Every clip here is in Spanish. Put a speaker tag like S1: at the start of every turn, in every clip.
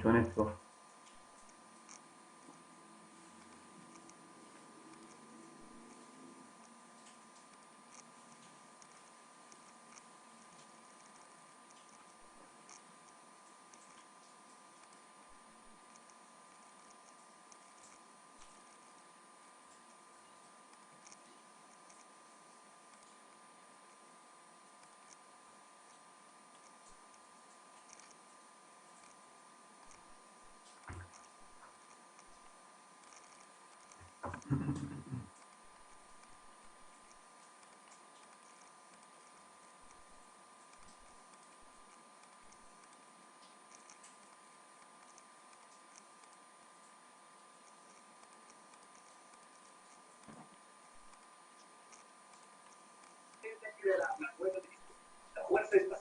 S1: mucho en esto.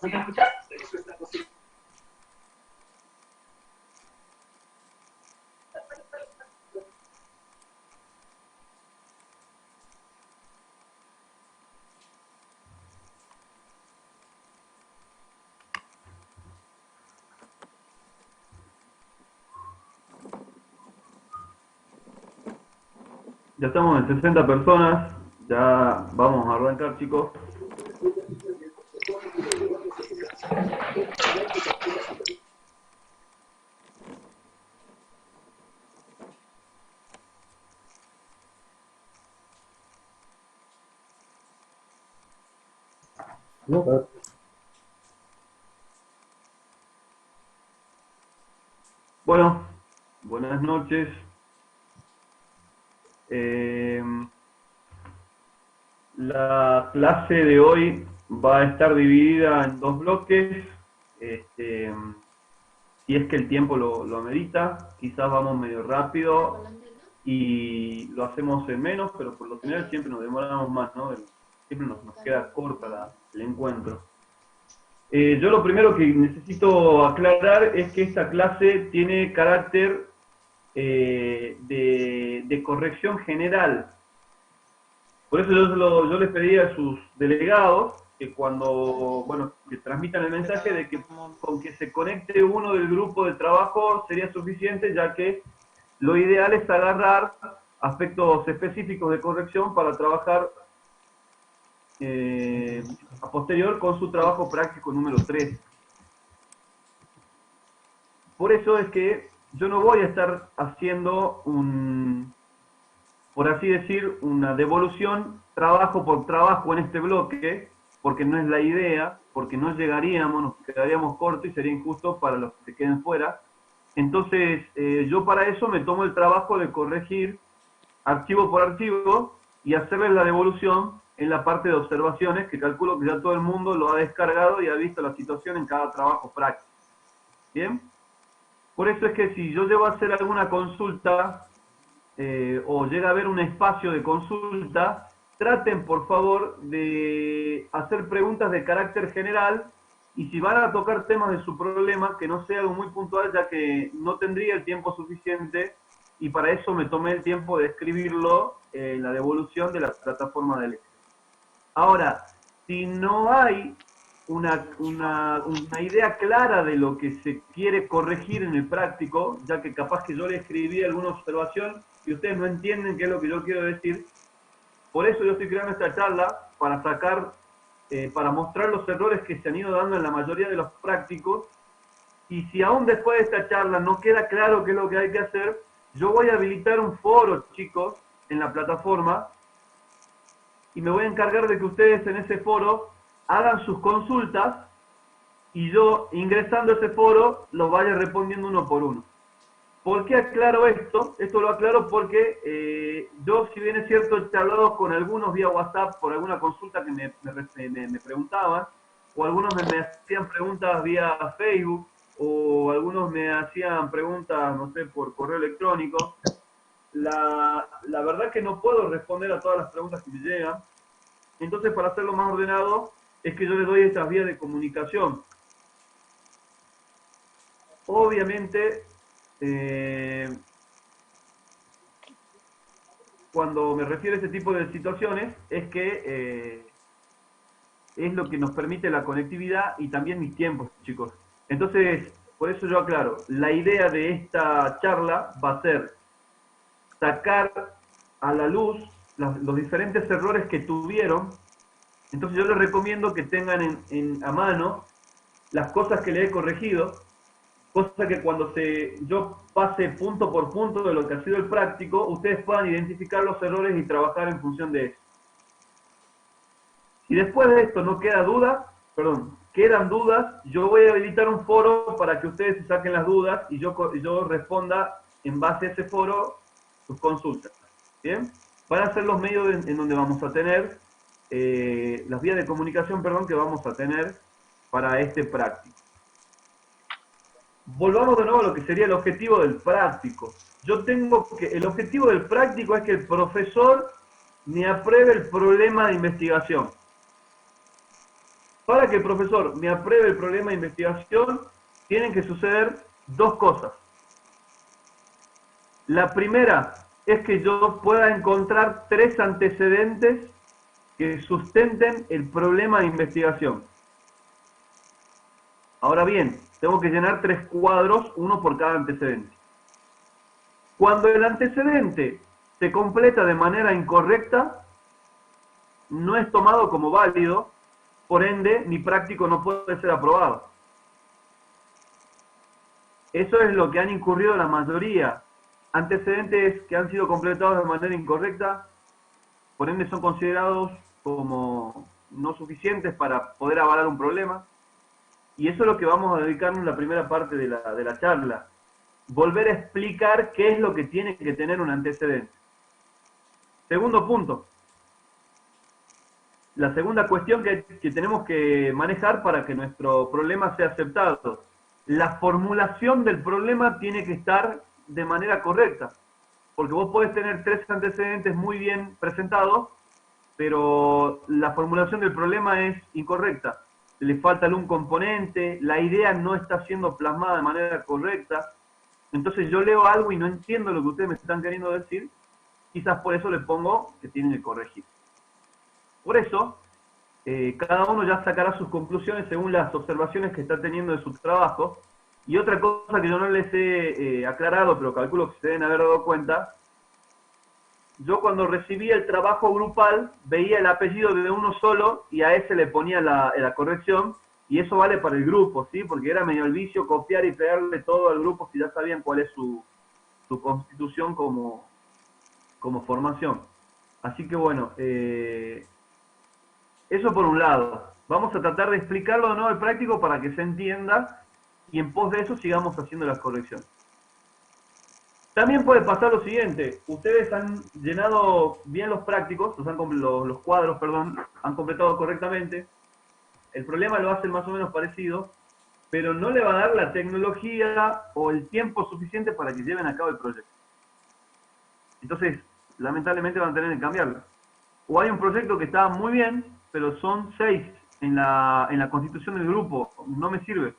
S2: ¿No te escuchas?
S1: Ya estamos en 60 personas, ya vamos a arrancar, chicos. Bueno, buenas noches. La clase de hoy va a estar dividida en dos bloques. Este, si es que el tiempo lo amerita, quizás vamos medio rápido y lo hacemos en menos, pero por lo general siempre nos demoramos más, ¿no? Siempre nos queda corta el encuentro. Yo lo primero que necesito aclarar es que esta clase tiene carácter de corrección general. Por eso yo les pedí a sus delegados que cuando, bueno, que transmitan el mensaje de que con que se conecte uno del grupo de trabajo sería suficiente, ya que lo ideal es agarrar aspectos específicos de corrección para trabajar a posterior con su trabajo práctico número 3. Por eso es que yo no voy a estar haciendo por así decir, una devolución trabajo por trabajo en este bloque, porque no es la idea, porque no llegaríamos, nos quedaríamos cortos y sería injusto para los que queden fuera. Entonces, yo para eso me tomo el trabajo de corregir archivo por archivo y hacerles la devolución en la parte de observaciones, que calculo que ya todo el mundo lo ha descargado y ha visto la situación en cada trabajo práctico. ¿Bien? Por eso es que si yo llego a hacer alguna consulta o llega a haber un espacio de consulta, traten por favor de hacer preguntas de carácter general y si van a tocar temas de su problema, que no sea algo muy puntual, ya que no tendría el tiempo suficiente y para eso me tomé el tiempo de escribirlo en la devolución de la plataforma del Excel. Ahora, si no hay una idea clara de lo que se quiere corregir en el práctico, ya que capaz que yo le escribí alguna observación y ustedes no entienden qué es lo que yo quiero decir, por eso yo estoy creando esta charla para sacar, para mostrar los errores que se han ido dando en la mayoría de los prácticos, y si aún después de esta charla no queda claro qué es lo que hay que hacer, yo voy a habilitar un foro, chicos, en la plataforma, y me voy a encargar de que ustedes en ese foro hagan sus consultas y yo, ingresando a ese foro, los vaya respondiendo uno por uno. ¿Por qué aclaro esto? Esto lo aclaro porque yo, si bien es cierto, he hablado con algunos vía WhatsApp por alguna consulta que me preguntaban, o algunos me hacían preguntas vía Facebook, o algunos me hacían preguntas, no sé, por correo electrónico. La verdad que no puedo responder a todas las preguntas que me llegan. Entonces, para hacerlo más ordenado, es que yo les doy estas vías de comunicación. Obviamente, cuando me refiero a este tipo de situaciones, es que es lo que nos permite la conectividad y también mis tiempos, chicos. Entonces, por eso yo aclaro, la idea de esta charla va a ser sacar a la luz los diferentes errores que tuvieron. Entonces yo les recomiendo que tengan a mano las cosas que le he corregido, cosa que cuando yo pase punto por punto de lo que ha sido el práctico, ustedes puedan identificar los errores y trabajar en función de eso. Si después de esto no queda duda, quedan dudas, yo voy a habilitar un foro para que ustedes se saquen las dudas y yo responda en base a ese foro sus consultas. ¿Bien? Van a ser los medios en donde vamos a tener, las vías de comunicación, que vamos a tener para este práctico. Volvamos de nuevo a lo que sería el objetivo del práctico. El objetivo del práctico es que el profesor me apruebe el problema de investigación. Para que el profesor me apruebe el problema de investigación, tienen que suceder dos cosas. La primera es que yo pueda encontrar 3 antecedentes que sustenten el problema de investigación. Ahora bien, tengo que llenar 3 cuadros, uno por cada antecedente. Cuando el antecedente se completa de manera incorrecta, no es tomado como válido, por ende, mi práctico no puede ser aprobado. Eso es lo que han incurrido la mayoría. Antecedentes que han sido completados de manera incorrecta, por ende son considerados como no suficientes para poder avalar un problema. Y eso es lo que vamos a dedicarnos en la primera parte de la charla. Volver a explicar qué es lo que tiene que tener un antecedente. Segundo punto. La segunda cuestión que tenemos que manejar para que nuestro problema sea aceptado. La formulación del problema tiene que estar de manera correcta. Porque vos podés tener 3 antecedentes muy bien presentados, pero la formulación del problema es incorrecta. Le falta algún componente, la idea no está siendo plasmada de manera correcta. Entonces yo leo algo y no entiendo lo que ustedes me están queriendo decir. Quizás por eso le pongo que tienen que corregir. Por eso, cada uno ya sacará sus conclusiones según las observaciones que está teniendo de su trabajo. Y otra cosa que yo no les he aclarado, pero calculo que se deben haber dado cuenta, yo cuando recibía el trabajo grupal veía el apellido de uno solo y a ese le ponía la corrección, y eso vale para el grupo, ¿sí? Porque era medio el vicio copiar y pegarle todo al grupo si ya sabían cuál es su constitución como formación. Así que bueno, eso por un lado. Vamos a tratar de explicarlo de nuevo al práctico para que se entienda y en pos de eso sigamos haciendo las correcciones. También puede pasar lo siguiente, ustedes han llenado bien los prácticos, los cuadros, han completado correctamente, el problema lo hacen más o menos parecido, pero no le va a dar la tecnología o el tiempo suficiente para que lleven a cabo el proyecto. Entonces, lamentablemente van a tener que cambiarlo. O hay un proyecto que está muy bien, pero son 6 en la constitución del grupo, no me sirve.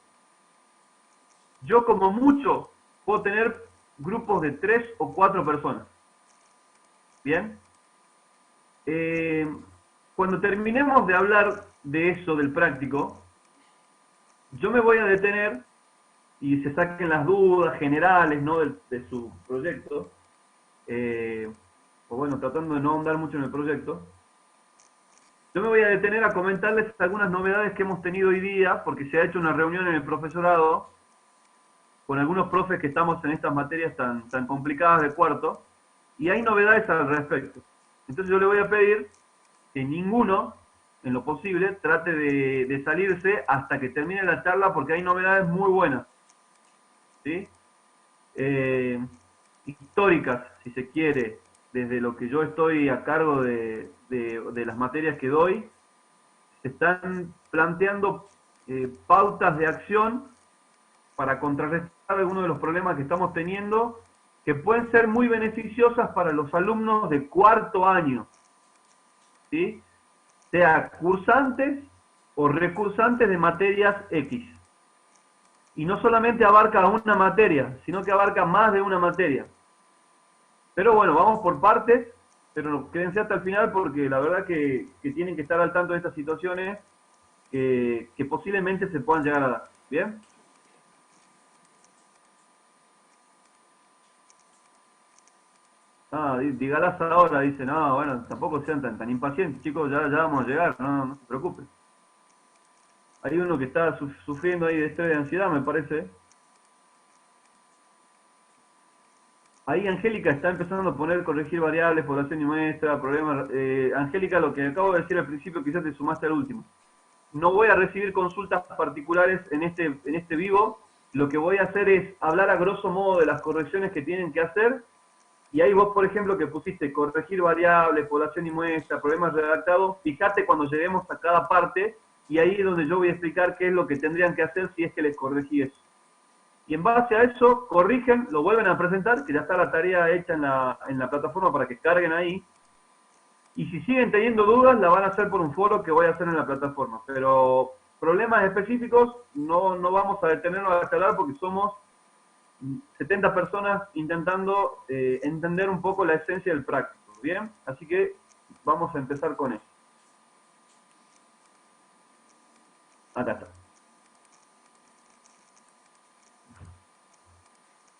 S1: Yo como mucho puedo tener grupos de 3 o 4 personas. ¿Bien? Cuando terminemos de hablar de eso, del práctico, yo me voy a detener y se saquen las dudas generales, ¿no?, de su proyecto. O bueno, tratando de no ahondar mucho en el proyecto. Yo me voy a detener a comentarles algunas novedades que hemos tenido hoy día, porque se ha hecho una reunión en el profesorado con algunos profes que estamos en estas materias tan complicadas de cuarto, y hay novedades al respecto. Entonces yo le voy a pedir que ninguno, en lo posible, trate de salirse hasta que termine la charla, porque hay novedades muy buenas, ¿sí? Históricas, si se quiere, desde lo que yo estoy a cargo de las materias que doy, se están planteando pautas de acción para contrarrestar algunos de los problemas que estamos teniendo, que pueden ser muy beneficiosas para los alumnos de cuarto año, ¿sí? Sea cursantes o recursantes de materias X. Y no solamente abarca una materia, sino que abarca más de una materia. Pero bueno, vamos por partes, pero quédense hasta el final porque la verdad que tienen que estar al tanto de estas situaciones que posiblemente se puedan llegar a dar. ¿Bien? Dígalas ahora, dice, no, bueno, tampoco sean tan impacientes, chicos, ya vamos a llegar, no se preocupen. Hay uno que está sufriendo ahí de estrés de ansiedad, me parece. Ahí Angélica está empezando a corregir variables, población y muestra, problemas. Angélica, lo que acabo de decir al principio, quizás te sumaste al último. No voy a recibir consultas particulares en este vivo. Lo que voy a hacer es hablar a grosso modo de las correcciones que tienen que hacer. Y ahí vos, por ejemplo, que pusiste corregir variables, población y muestra, problemas redactados, fíjate cuando lleguemos a cada parte y ahí es donde yo voy a explicar qué es lo que tendrían que hacer si es que les corregí eso. Y en base a eso, corrigen, lo vuelven a presentar, que ya está la tarea hecha en la plataforma para que carguen ahí. Y si siguen teniendo dudas, la van a hacer por un foro que voy a hacer en la plataforma. Pero problemas específicos no vamos a detenernos a charlar porque somos 70 personas intentando entender un poco la esencia del práctico. ¿Bien? Así que vamos a empezar con eso. Acá está.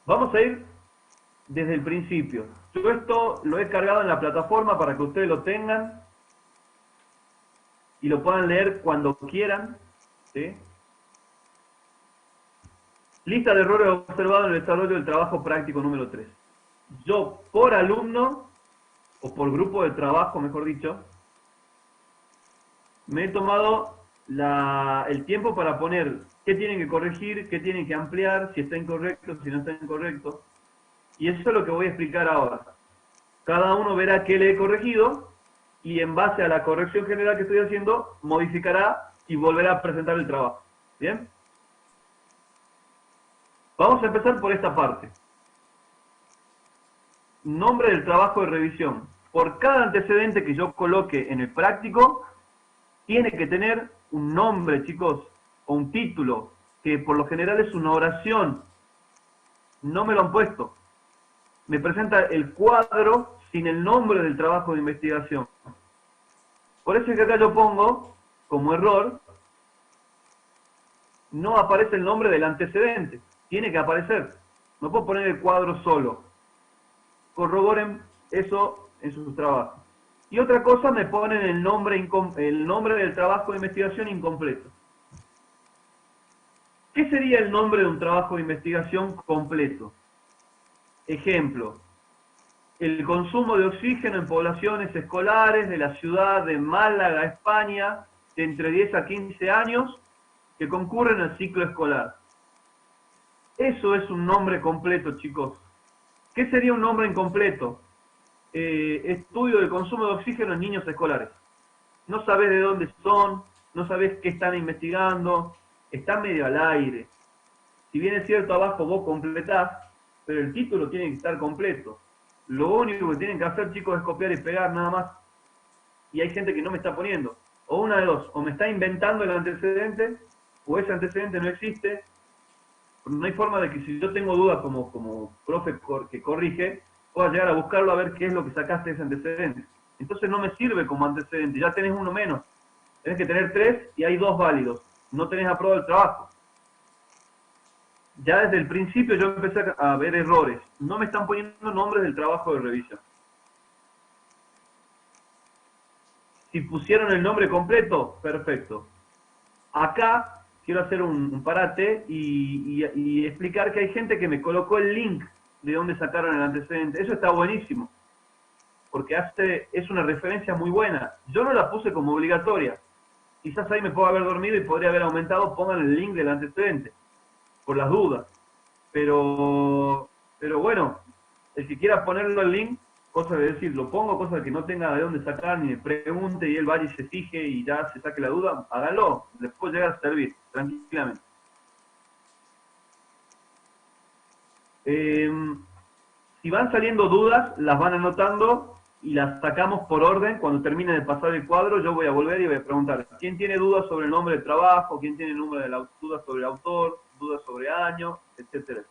S1: Vamos a ir desde el principio. Yo esto lo he cargado en la plataforma para que ustedes lo tengan y lo puedan leer cuando quieran. ¿Sí? Lista de errores observados en el desarrollo del trabajo práctico número 3. Yo, por alumno, o por grupo de trabajo, mejor dicho, me he tomado el tiempo para poner qué tienen que corregir, qué tienen que ampliar, si está incorrecto, si no está incorrecto. Y eso es lo que voy a explicar ahora. Cada uno verá qué le he corregido y en base a la corrección general que estoy haciendo, modificará y volverá a presentar el trabajo. ¿Bien? Vamos a empezar por esta parte. Nombre del trabajo de revisión. Por cada antecedente que yo coloque en el práctico, tiene que tener un nombre, chicos, o un título, que por lo general es una oración. No me lo han puesto. Me presenta el cuadro sin el nombre del trabajo de investigación. Por eso es que acá yo pongo, como error, no aparece el nombre del antecedente. Tiene que aparecer. No puedo poner el cuadro solo. Corroboren eso en sus trabajos. Y otra cosa, me ponen el nombre del trabajo de investigación incompleto. ¿Qué sería el nombre de un trabajo de investigación completo? Ejemplo, el consumo de oxígeno en poblaciones escolares de la ciudad de Málaga, España, de entre 10 a 15 años, que concurren al ciclo escolar. Eso es un nombre completo, chicos. ¿Qué sería un nombre incompleto? Estudio del consumo de oxígeno en niños escolares. No sabés de dónde son, no sabés qué están investigando, está medio al aire. Si bien es cierto, abajo vos completás, pero el título tiene que estar completo. Lo único que tienen que hacer, chicos, es copiar y pegar nada más. Y hay gente que no me está poniendo. O una de dos, o me está inventando el antecedente, o ese antecedente no existe. No hay forma de que si yo tengo dudas como profe que corrige, pueda llegar a buscarlo a ver qué es lo que sacaste de ese antecedente. Entonces no me sirve como antecedente, ya tenés uno menos. Tenés que tener 3 y hay 2 válidos. No tenés aprobado el trabajo. Ya desde el principio yo empecé a ver errores. No me están poniendo nombres del trabajo de revisión. Si pusieron el nombre completo, perfecto. Acá quiero hacer un parate y explicar que hay gente que me colocó el link de dónde sacaron el antecedente. Eso está buenísimo, porque es una referencia muy buena. Yo no la puse como obligatoria. Quizás ahí me puedo haber dormido y podría haber aumentado, pongan el link del antecedente, por las dudas. Pero bueno, el que quiera ponerlo el link, cosa de decir, lo pongo, cosa de que no tenga de dónde sacar, ni me pregunte y él vaya y se fije y ya se saque la duda, háganlo, les puede llegar a servir, tranquilamente. Si van saliendo dudas, las van anotando y las sacamos por orden. Cuando termine de pasar el cuadro, yo voy a volver y voy a preguntar, ¿quién tiene dudas sobre el nombre del trabajo? ¿Quién tiene dudas sobre el autor? ¿Dudas sobre año? Etcétera.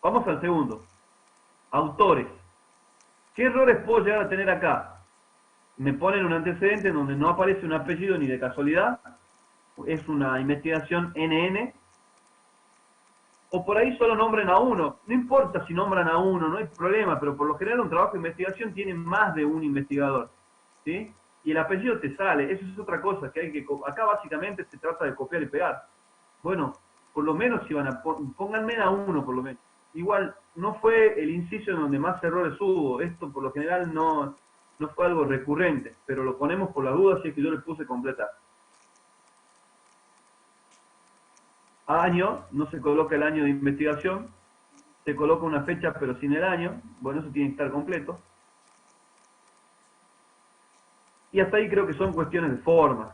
S1: Vamos al segundo. Autores. ¿Qué errores puedo llegar a tener acá? Me ponen un antecedente en donde no aparece un apellido ni de casualidad. Es una investigación NN. o por ahí solo nombren a uno. No importa si nombran a uno, no hay problema, pero por lo general un trabajo de investigación tiene más de un investigador, ¿sí? Y el apellido te sale, eso es otra cosa, que hay que... Acá básicamente se trata de copiar y pegar. Bueno, por lo menos si van a... Pónganme a uno, por lo menos. Igual, no fue el inciso en donde más errores hubo, esto por lo general no fue algo recurrente, pero lo ponemos por la duda, así es que yo le puse completar. Año, no se coloca el año de investigación, se coloca una fecha pero sin el año, bueno, eso tiene que estar completo. Y hasta ahí creo que son cuestiones de forma,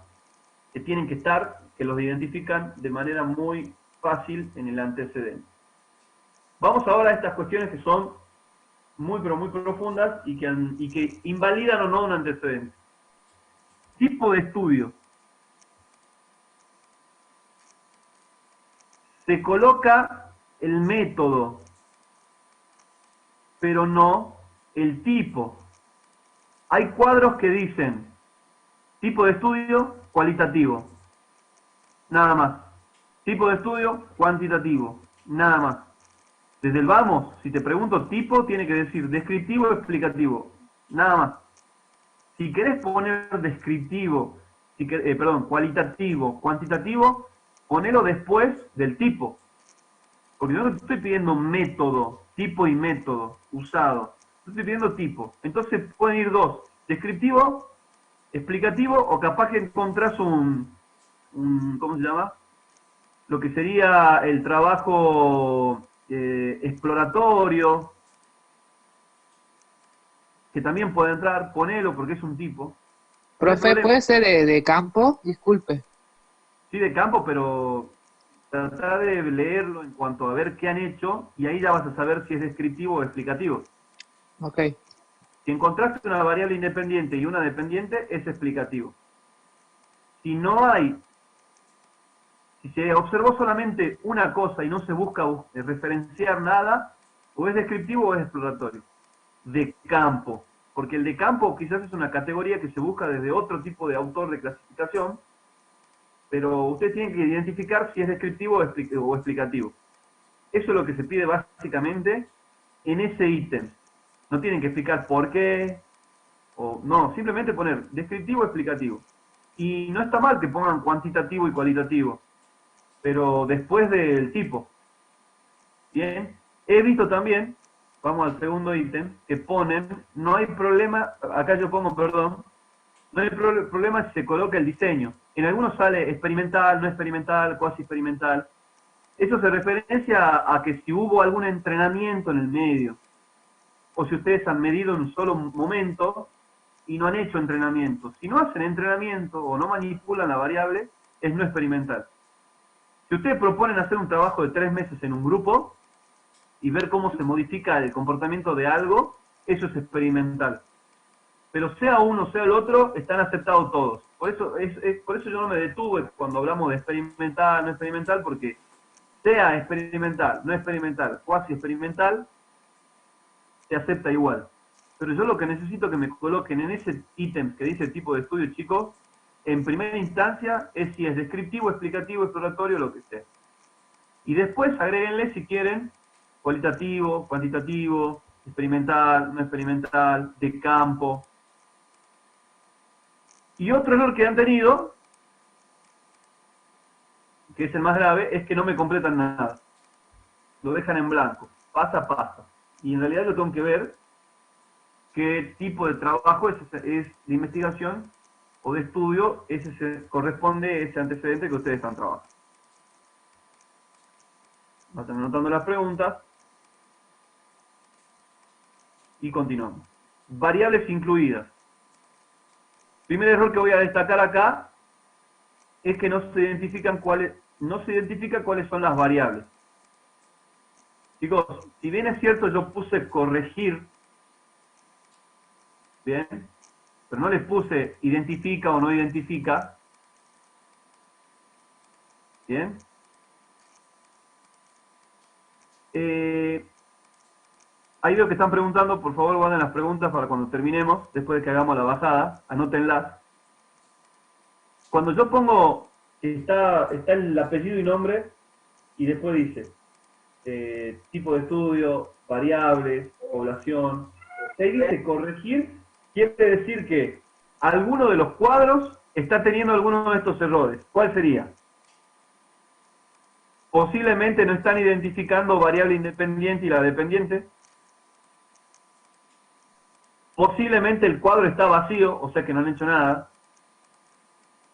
S1: que tienen que estar, que los identifican de manera muy fácil en el antecedente. Vamos ahora a estas cuestiones que son muy pero muy profundas y que invalidan o no un antecedente. Tipo de estudio. Se coloca el método, pero no el tipo. Hay cuadros que dicen tipo de estudio cualitativo, nada más. Tipo de estudio cuantitativo, nada más. Desde el vamos, si te pregunto tipo, tiene que decir descriptivo o explicativo, nada más. Si querés poner descriptivo, cualitativo, cuantitativo, ponelo después del tipo. Porque yo no te estoy pidiendo método, tipo y método usado. Yo estoy pidiendo tipo. Entonces pueden ir dos, descriptivo, explicativo, o capaz que encontrás ¿cómo se llama? Lo que sería el trabajo exploratorio, que también puede entrar, ponelo porque es un tipo.
S3: Profe, ¿puede ser de campo? Disculpe.
S1: Sí, de campo, pero tratar de leerlo en cuanto a ver qué han hecho y ahí ya vas a saber si es descriptivo o explicativo.
S3: Ok.
S1: Si encontraste una variable independiente y una dependiente, es explicativo. Si no hay, si se observó solamente una cosa y no se busca referenciar nada, o es descriptivo o es exploratorio. De campo. Porque el de campo quizás es una categoría que se busca desde otro tipo de autor de clasificación, pero usted tiene que identificar si es descriptivo o explicativo. Eso es lo que se pide básicamente en ese ítem. No tienen que explicar por qué, o no, simplemente poner descriptivo o explicativo. Y no está mal que pongan cuantitativo y cualitativo, pero después del tipo. Bien, he visto también, vamos al segundo ítem, que ponen, no hay problema, acá yo pongo, perdón, no hay problema si se coloca el diseño. En algunos sale experimental, no experimental, cuasi experimental. Eso se referencia a que si hubo algún entrenamiento en el medio, o si ustedes han medido en un solo momento y no han hecho entrenamiento. Si no hacen entrenamiento o no manipulan la variable, es no experimental. Si ustedes proponen hacer un trabajo de 3 meses en un grupo y ver cómo se modifica el comportamiento de algo, eso es experimental. Pero sea uno, sea el otro, están aceptados todos. Por eso yo no me detuve cuando hablamos de experimental, no experimental, porque sea experimental, no experimental, cuasi experimental, se acepta igual. Pero yo lo que necesito que me coloquen en ese ítem que dice tipo de estudio, chicos, en primera instancia es si es descriptivo, explicativo, exploratorio, lo que sea. Y después agréguenle si quieren cualitativo, cuantitativo, experimental, no experimental, de campo. Y otro error que han tenido, que es el más grave, es que no me completan nada. Lo dejan en blanco, pasa, pasa. Y en realidad yo tengo que ver qué tipo de trabajo es de investigación o de estudio corresponde a ese antecedente que ustedes están trabajando. Vamos anotando las preguntas y continuamos. Variables incluidas. Primer error que voy a destacar acá es que no se identifica cuáles son las variables. Chicos, si bien es cierto yo puse corregir, bien, pero no les puse identifica o no identifica, bien. Ahí veo que están preguntando, por favor guarden las preguntas para cuando terminemos, después de que hagamos la bajada, anótenlas. Cuando yo pongo, está el apellido y nombre, y después dice, tipo de estudio, variables, población. Ahí dice corregir, quiere decir que alguno de los cuadros está teniendo alguno de estos errores. ¿Cuál sería? Posiblemente no están identificando variable independiente y la dependiente. Posiblemente el cuadro está vacío, o sea que no han hecho nada.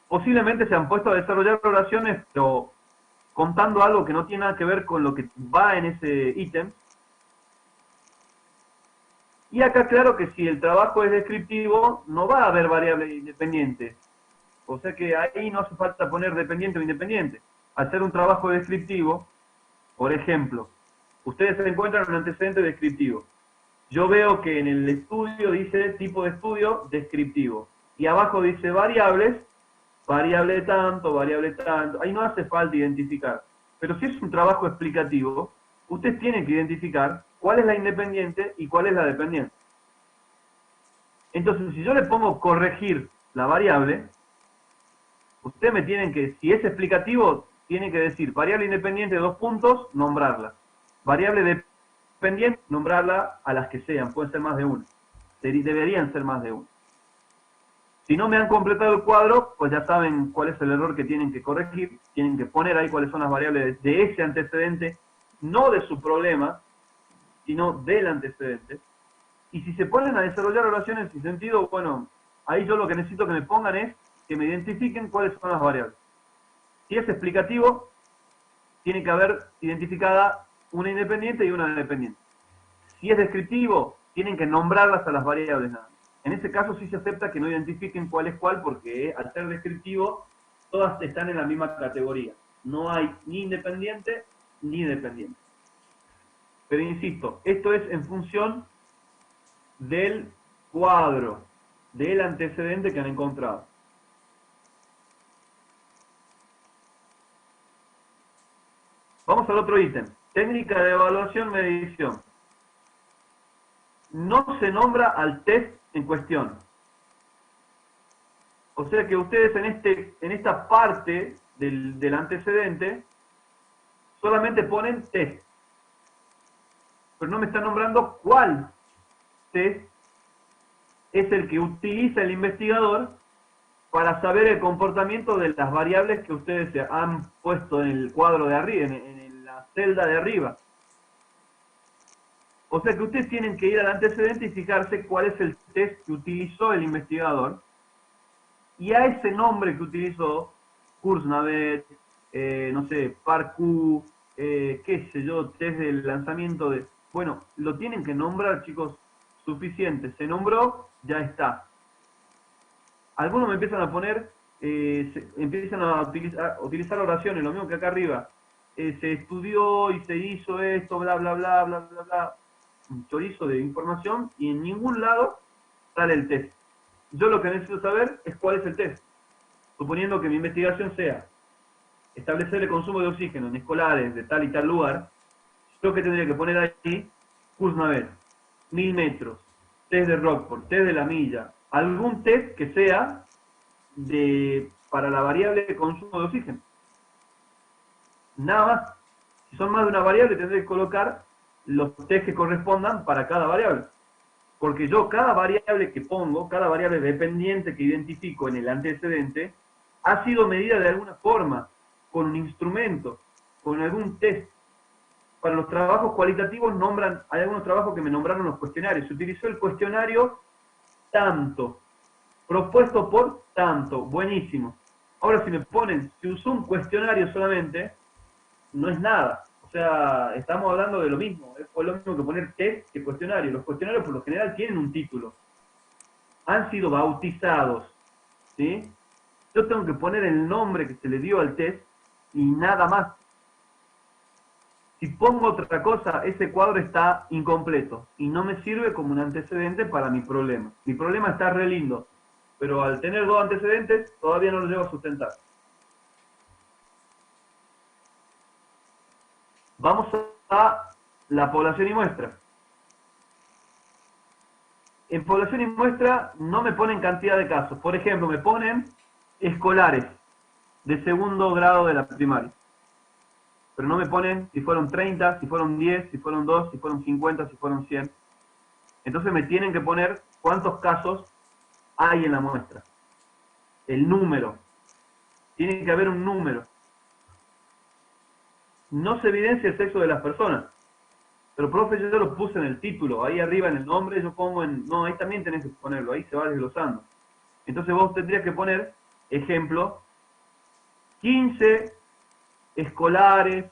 S1: Posiblemente se han puesto a desarrollar oraciones, pero contando algo que no tiene nada que ver con lo que va en ese ítem. Y acá claro que si el trabajo es descriptivo, no va a haber variable independiente. O sea que ahí no hace falta poner dependiente o independiente. Al ser un trabajo descriptivo, por ejemplo, ustedes se encuentran un antecedente descriptivo. Yo veo que en el estudio dice tipo de estudio descriptivo. Y abajo dice variables, variable tanto, variable tanto. Ahí no hace falta identificar. Pero si es un trabajo explicativo, ustedes tienen que identificar cuál es la independiente y cuál es la dependiente. Entonces, si yo le pongo corregir la variable, ustedes me tienen que, si es explicativo, tienen que decir variable independiente, 2 puntos, nombrarla. Variable dependiente, nombrarla a las que sean, pueden ser más de una. Deberían ser más de una. Si no me han completado el cuadro, pues ya saben cuál es el error que tienen que corregir, tienen que poner ahí cuáles son las variables de ese antecedente, no de su problema, sino del antecedente. Y si se ponen a desarrollar oraciones sin sentido, bueno, ahí yo lo que necesito que me pongan es que me identifiquen cuáles son las variables. Si es explicativo, tiene que haber identificada una independiente y una dependiente. Si es descriptivo, tienen que nombrarlas a las variables nada más. En ese caso sí se acepta que no identifiquen cuál es cuál, porque al ser descriptivo, todas están en la misma categoría. No hay ni independiente ni dependiente. Pero insisto, esto es en función del cuadro, del antecedente que han encontrado. Vamos al otro ítem. Técnica de evaluación, medición. No se nombra al test en cuestión. O sea que ustedes en esta parte del antecedente solamente ponen test. Pero no me están nombrando cuál test es el que utiliza el investigador para saber el comportamiento de las variables que ustedes han puesto en el cuadro de arriba, en la celda de arriba. O sea que ustedes tienen que ir al antecedente y fijarse cuál es el test que utilizó el investigador. Y a ese nombre que utilizó, Kurznavet, no sé, Parq, qué sé yo, test del lanzamiento de... Bueno, lo tienen que nombrar, chicos, suficiente. Se nombró, ya está. Algunos me empiezan a poner, empiezan a utilizar oraciones, lo mismo que acá arriba. Se estudió y se hizo esto, bla, bla, bla, bla, bla, bla. Un chorizo de información y en ningún lado sale el test. Yo lo que necesito saber es cuál es el test. Suponiendo que mi investigación sea establecer el consumo de oxígeno en escolares de tal y tal lugar, yo que tendría que poner ahí, Kurznavet, 1000 metros, test de Rockford, test de la milla, algún test que sea para la variable de consumo de oxígeno. Nada más. Si son más de una variable, tendré que colocar los test que correspondan para cada variable. Porque yo cada variable que pongo, cada variable dependiente que identifico en el antecedente, ha sido medida de alguna forma, con un instrumento, con algún test. Para los trabajos cualitativos hay algunos trabajos que me nombraron los cuestionarios. Se utilizó el cuestionario tanto, propuesto por tanto, buenísimo. Ahora si me ponen, si usó un cuestionario solamente, no es nada. O sea, estamos hablando de lo mismo. Es lo mismo que poner test que cuestionario. Los cuestionarios por lo general tienen un título. Han sido bautizados. ¿Sí? Yo tengo que poner el nombre que se le dio al test y nada más. Si pongo otra cosa, ese cuadro está incompleto y no me sirve como un antecedente para mi problema. Mi problema está re lindo, pero al tener 2 antecedentes todavía no lo llevo a sustentar. Vamos a la población y muestra. En población y muestra no me ponen cantidad de casos. Por ejemplo, me ponen escolares de segundo grado de la primaria. pero no me ponen si fueron 30, si fueron 10, si fueron 2, si fueron 50, si fueron 100. Entonces me tienen que poner cuántos casos hay en la muestra. El número. Tiene que haber un número. No se evidencia el sexo de las personas. Pero, profe, yo lo puse en el título. Ahí arriba en el nombre yo pongo en... No, ahí también tenés que ponerlo. Ahí se va desglosando. Entonces vos tendrías que poner, ejemplo, 15 escolares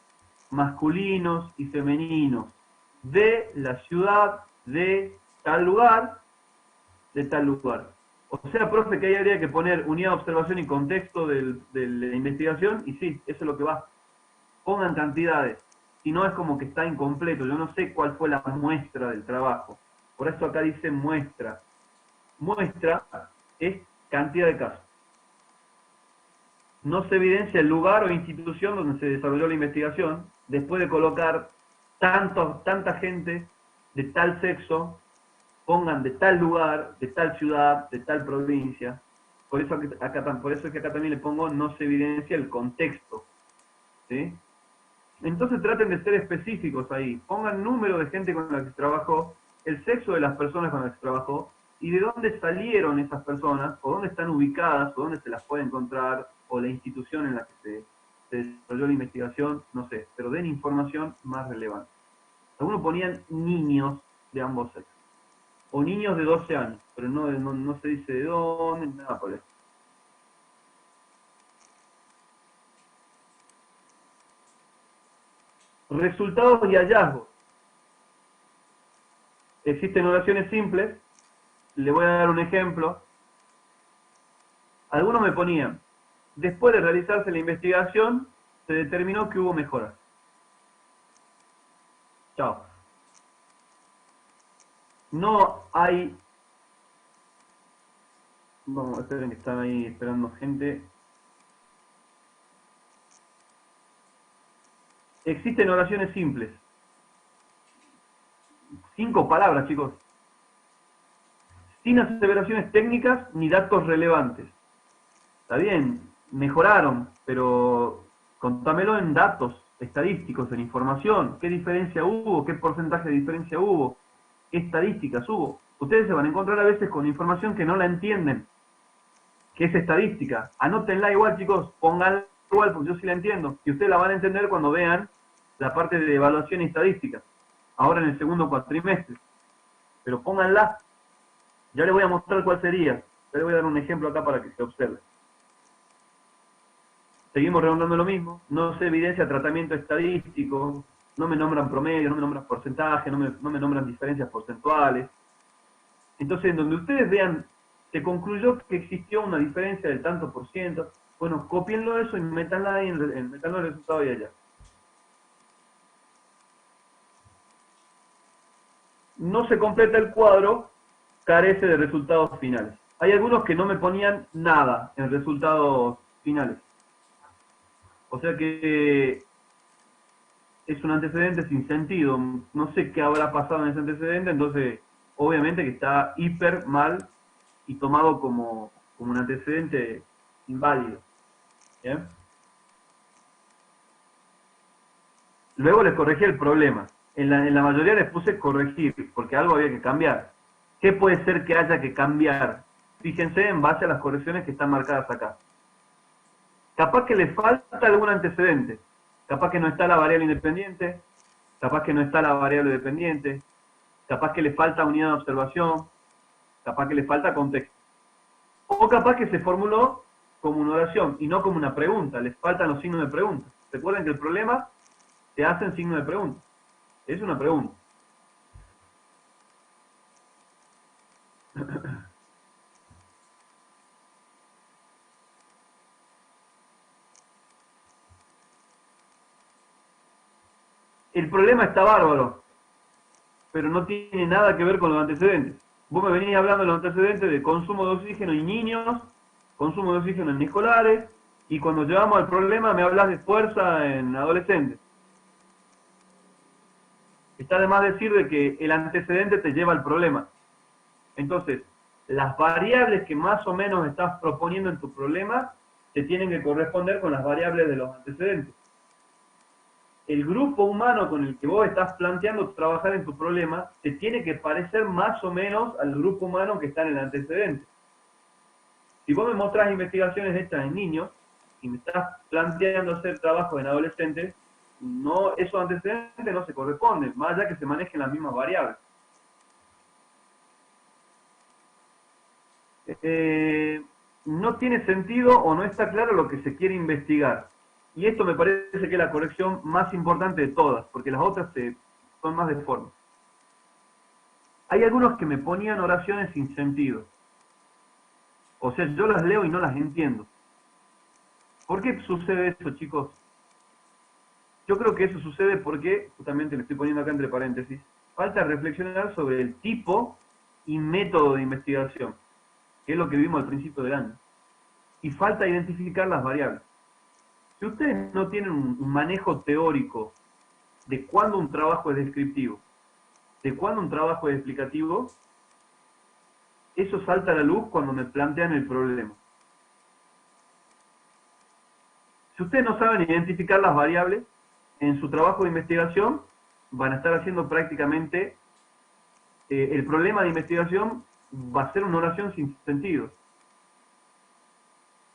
S1: masculinos y femeninos de la ciudad de tal lugar, de tal lugar. O sea, profe, que ahí habría que poner unidad de observación y contexto de la investigación, y sí, eso es lo que va. Pongan cantidades, si no es como que está incompleto, yo no sé cuál fue la muestra del trabajo. Por eso acá dice muestra. Muestra es cantidad de casos. No se evidencia el lugar o institución donde se desarrolló la investigación, después de colocar tanta gente de tal sexo, pongan de tal lugar, de tal ciudad, de tal provincia. Por eso es que acá también le pongo no se evidencia el contexto. ¿Sí? Entonces traten de ser específicos ahí. Pongan número de gente con la que se trabajó, el sexo de las personas con las que se trabajó, y de dónde salieron esas personas, o dónde están ubicadas, o dónde se las puede encontrar, o la institución en la que se desarrolló la investigación, no sé, pero den información más relevante. Algunos ponían niños de ambos sexos, o niños de 12 años, pero no se dice de dónde, nada por eso. Resultados y hallazgos. Existen oraciones simples, le voy a dar un ejemplo. Algunos me ponían, después de realizarse la investigación, se determinó que hubo mejoras. Chao. No hay... Vamos, esperen que están ahí esperando gente. Existen oraciones simples. 5 palabras, chicos. Sin aseveraciones técnicas ni datos relevantes. Está bien, mejoraron, pero contámelo en datos estadísticos, en información. ¿Qué diferencia hubo? ¿Qué porcentaje de diferencia hubo? ¿Qué estadísticas hubo? Ustedes se van a encontrar a veces con información que no la entienden, que es estadística. Anótenla igual, chicos, pónganla igual, porque yo sí la entiendo. Y ustedes la van a entender cuando vean la parte de evaluación y estadística, ahora en el segundo cuatrimestre. Pero pónganla. Ya les voy a mostrar cuál sería. Ya les voy a dar un ejemplo acá para que se observe. Seguimos redondando lo mismo. No se evidencia tratamiento estadístico. No me nombran promedio, no me nombran porcentaje, no me nombran diferencias porcentuales. Entonces, en donde ustedes vean, se concluyó que existió una diferencia del tanto por ciento, bueno, cópienlo eso y métanla ahí métanlo el resultado ahí allá. No se completa el cuadro, carece de resultados finales. Hay algunos que no me ponían nada en resultados finales. O sea que es un antecedente sin sentido. No sé qué habrá pasado en ese antecedente, entonces obviamente que está hiper mal y tomado como un antecedente inválido. ¿Bien? Luego les corregí el problema. En la mayoría les puse corregir, porque algo había que cambiar. ¿Qué puede ser que haya que cambiar? Fíjense en base a las correcciones que están marcadas acá. Capaz que le falta algún antecedente. Capaz que no está la variable independiente. Capaz que no está la variable dependiente. Capaz que le falta unidad de observación. Capaz que le falta contexto. O capaz que se formuló como una oración y no como una pregunta. Les faltan los signos de pregunta. Recuerden que el problema se hace en signo de pregunta. Es una pregunta. El problema está bárbaro, pero no tiene nada que ver con los antecedentes. Vos me venís hablando de los antecedentes de consumo de oxígeno en niños, consumo de oxígeno en escolares, y cuando llegamos al problema me hablas de fuerza en adolescentes. Está de más decir de que el antecedente te lleva al problema. Entonces, las variables que más o menos estás proponiendo en tu problema te tienen que corresponder con las variables de los antecedentes. el grupo humano con el que vos estás planteando trabajar en tu problema te tiene que parecer más o menos al grupo humano que está en el antecedente. Si vos me mostrás investigaciones hechas en niños y me estás planteando hacer trabajo en adolescentes, no, esos antecedentes no se corresponden, más allá que se manejen las mismas variables. No tiene sentido o no está claro lo que se quiere investigar. Y esto me parece que es la corrección más importante de todas, porque las otras son más de forma. Hay algunos que me ponían oraciones sin sentido. O sea, yo las leo y no las entiendo. ¿Por qué sucede eso, chicos? Yo creo que eso sucede porque, justamente le estoy poniendo acá entre paréntesis, falta reflexionar sobre el tipo y método de investigación, que es lo que vimos al principio del año. Y falta identificar las variables. Si ustedes no tienen un manejo teórico de cuándo un trabajo es descriptivo, de cuándo un trabajo es explicativo, eso salta a la luz cuando me plantean el problema. Si ustedes no saben identificar las variables, en su trabajo de investigación van a estar haciendo prácticamente el problema de investigación va a ser una oración sin sentido.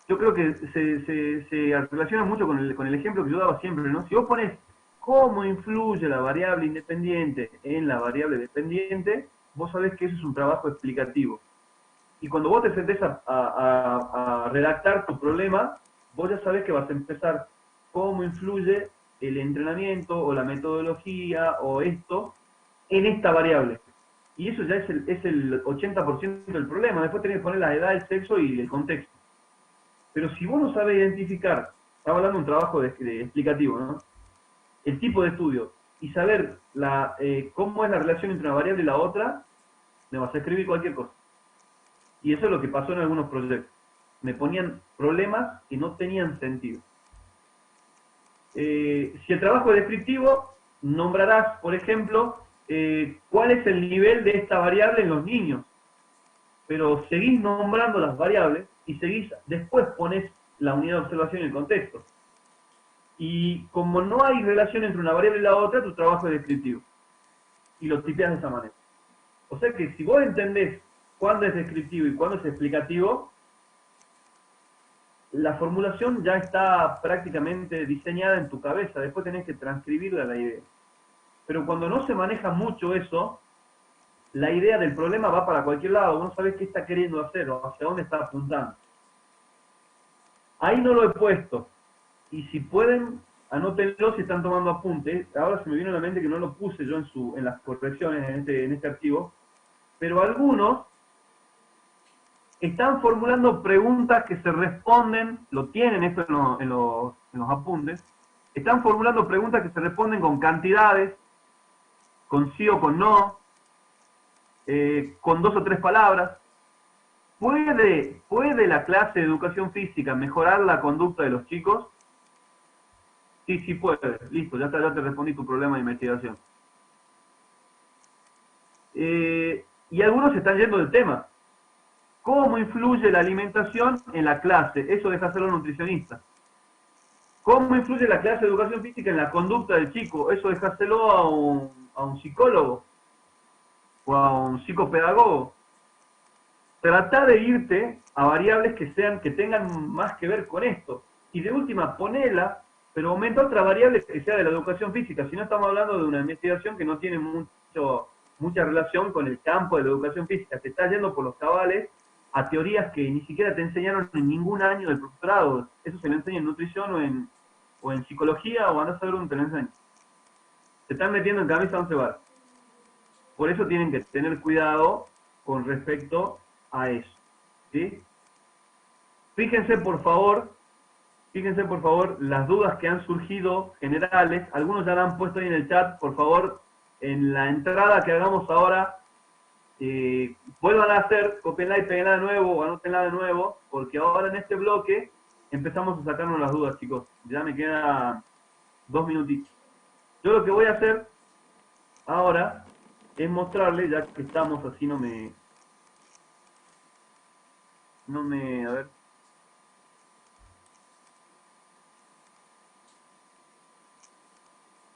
S1: Yo creo que se relaciona mucho con el ejemplo que yo daba siempre, ¿no? Si vos pones cómo influye la variable independiente en la variable dependiente, vos sabés que eso es un trabajo explicativo. Y cuando vos te sentés a redactar tu problema, vos ya sabés que vas a empezar cómo influye el entrenamiento o la metodología o esto en esta variable. Y eso ya es el 80% del problema. Después tenés que poner la edad, el sexo y el contexto. Pero si vos no sabes identificar, estamos hablando de un trabajo de explicativo, ¿no? El tipo de estudio y saber cómo es la relación entre una variable y la otra, me vas a escribir cualquier cosa. Y eso es lo que pasó en algunos proyectos. Me ponían problemas que no tenían sentido. Si el trabajo es descriptivo, nombrarás, por ejemplo, cuál es el nivel de esta variable en los niños. Pero seguís nombrando las variables y después pones la unidad de observación y el contexto. Y como no hay relación entre una variable y la otra, tu trabajo es descriptivo. Y lo tipeas de esa manera. O sea que si vos entendés cuándo es descriptivo y cuándo es explicativo, la formulación ya está prácticamente diseñada en tu cabeza, después tenés que transcribirla a la idea. Pero cuando no se maneja mucho eso, la idea del problema va para cualquier lado, vos no sabés qué está queriendo hacer o hacia dónde está apuntando. Ahí no lo he puesto, y si pueden, anótenlo si están tomando apuntes. Ahora se me vino a la mente que no lo puse yo en las correcciones en este archivo, pero algunos están formulando preguntas que se responden, lo tienen esto en los apuntes, están formulando preguntas que se responden con cantidades, con sí o con no, con 2 o 3 palabras. ¿Puede la clase de educación física mejorar la conducta de los chicos? Sí, sí puede. Listo, ya te respondí tu problema de investigación. Y algunos se están yendo del tema. ¿Cómo influye la alimentación en la clase? Eso deja hacerlo nutricionista. ¿Cómo influye la clase de educación física en la conducta del chico? Eso dejárselo a un psicólogo o a un psicopedagogo. Trata de irte a variables que tengan más que ver con esto. Y de última, ponela, pero aumenta otra variable que sea de la educación física. Si no, estamos hablando de una investigación que no tiene mucha relación con el campo de la educación física. Te estás yendo por los cabales a teorías que ni siquiera te enseñaron en ningún año del profesorado. Eso se le enseña en nutrición o en psicología, o a no saber dónde te lo enseñan. Se están metiendo en camisa 11 bar. Por eso tienen que tener cuidado con respecto a eso. ¿Sí? Fíjense por favor las dudas que han surgido generales. Algunos ya la han puesto ahí en el chat. Por favor, en la entrada que hagamos ahora, vuelvan a hacer, copienla y peguenla de nuevo o anótenla de nuevo, porque ahora en este bloque empezamos a sacarnos las dudas, chicos. Ya me quedan 2 minutitos. Yo lo que voy a hacer ahora es mostrarles, ya que estamos así, a ver.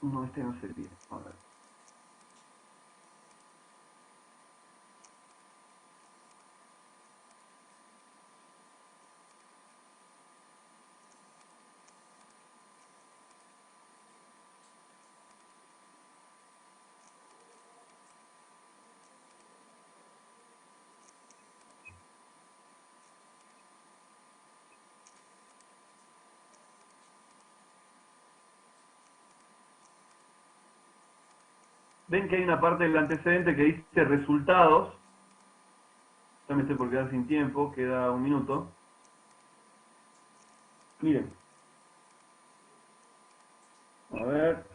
S1: No, este no servía. A ver. Ven que hay una parte del antecedente que dice resultados. Ya me estoy por quedar sin tiempo, queda un minuto. Miren. A ver.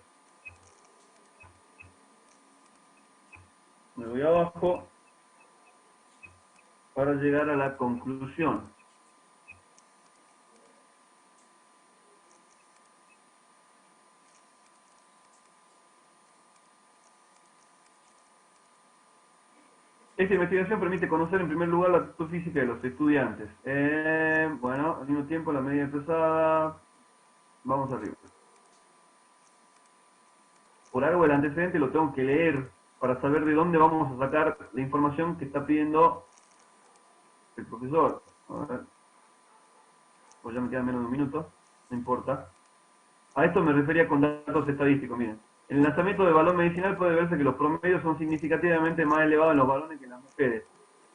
S1: Me voy abajo para llegar a la conclusión. Esta investigación permite conocer en primer lugar la actitud física de los estudiantes. Bueno, al mismo tiempo la medida expresada. Vamos arriba. Por algo el antecedente lo tengo que leer para saber de dónde vamos a sacar la información que está pidiendo el profesor. A ver. Pues ya me quedan menos de un minuto, no importa. A esto me refería con datos estadísticos, miren. En el lanzamiento de balón medicinal puede verse que los promedios son significativamente más elevados en los varones que en las mujeres.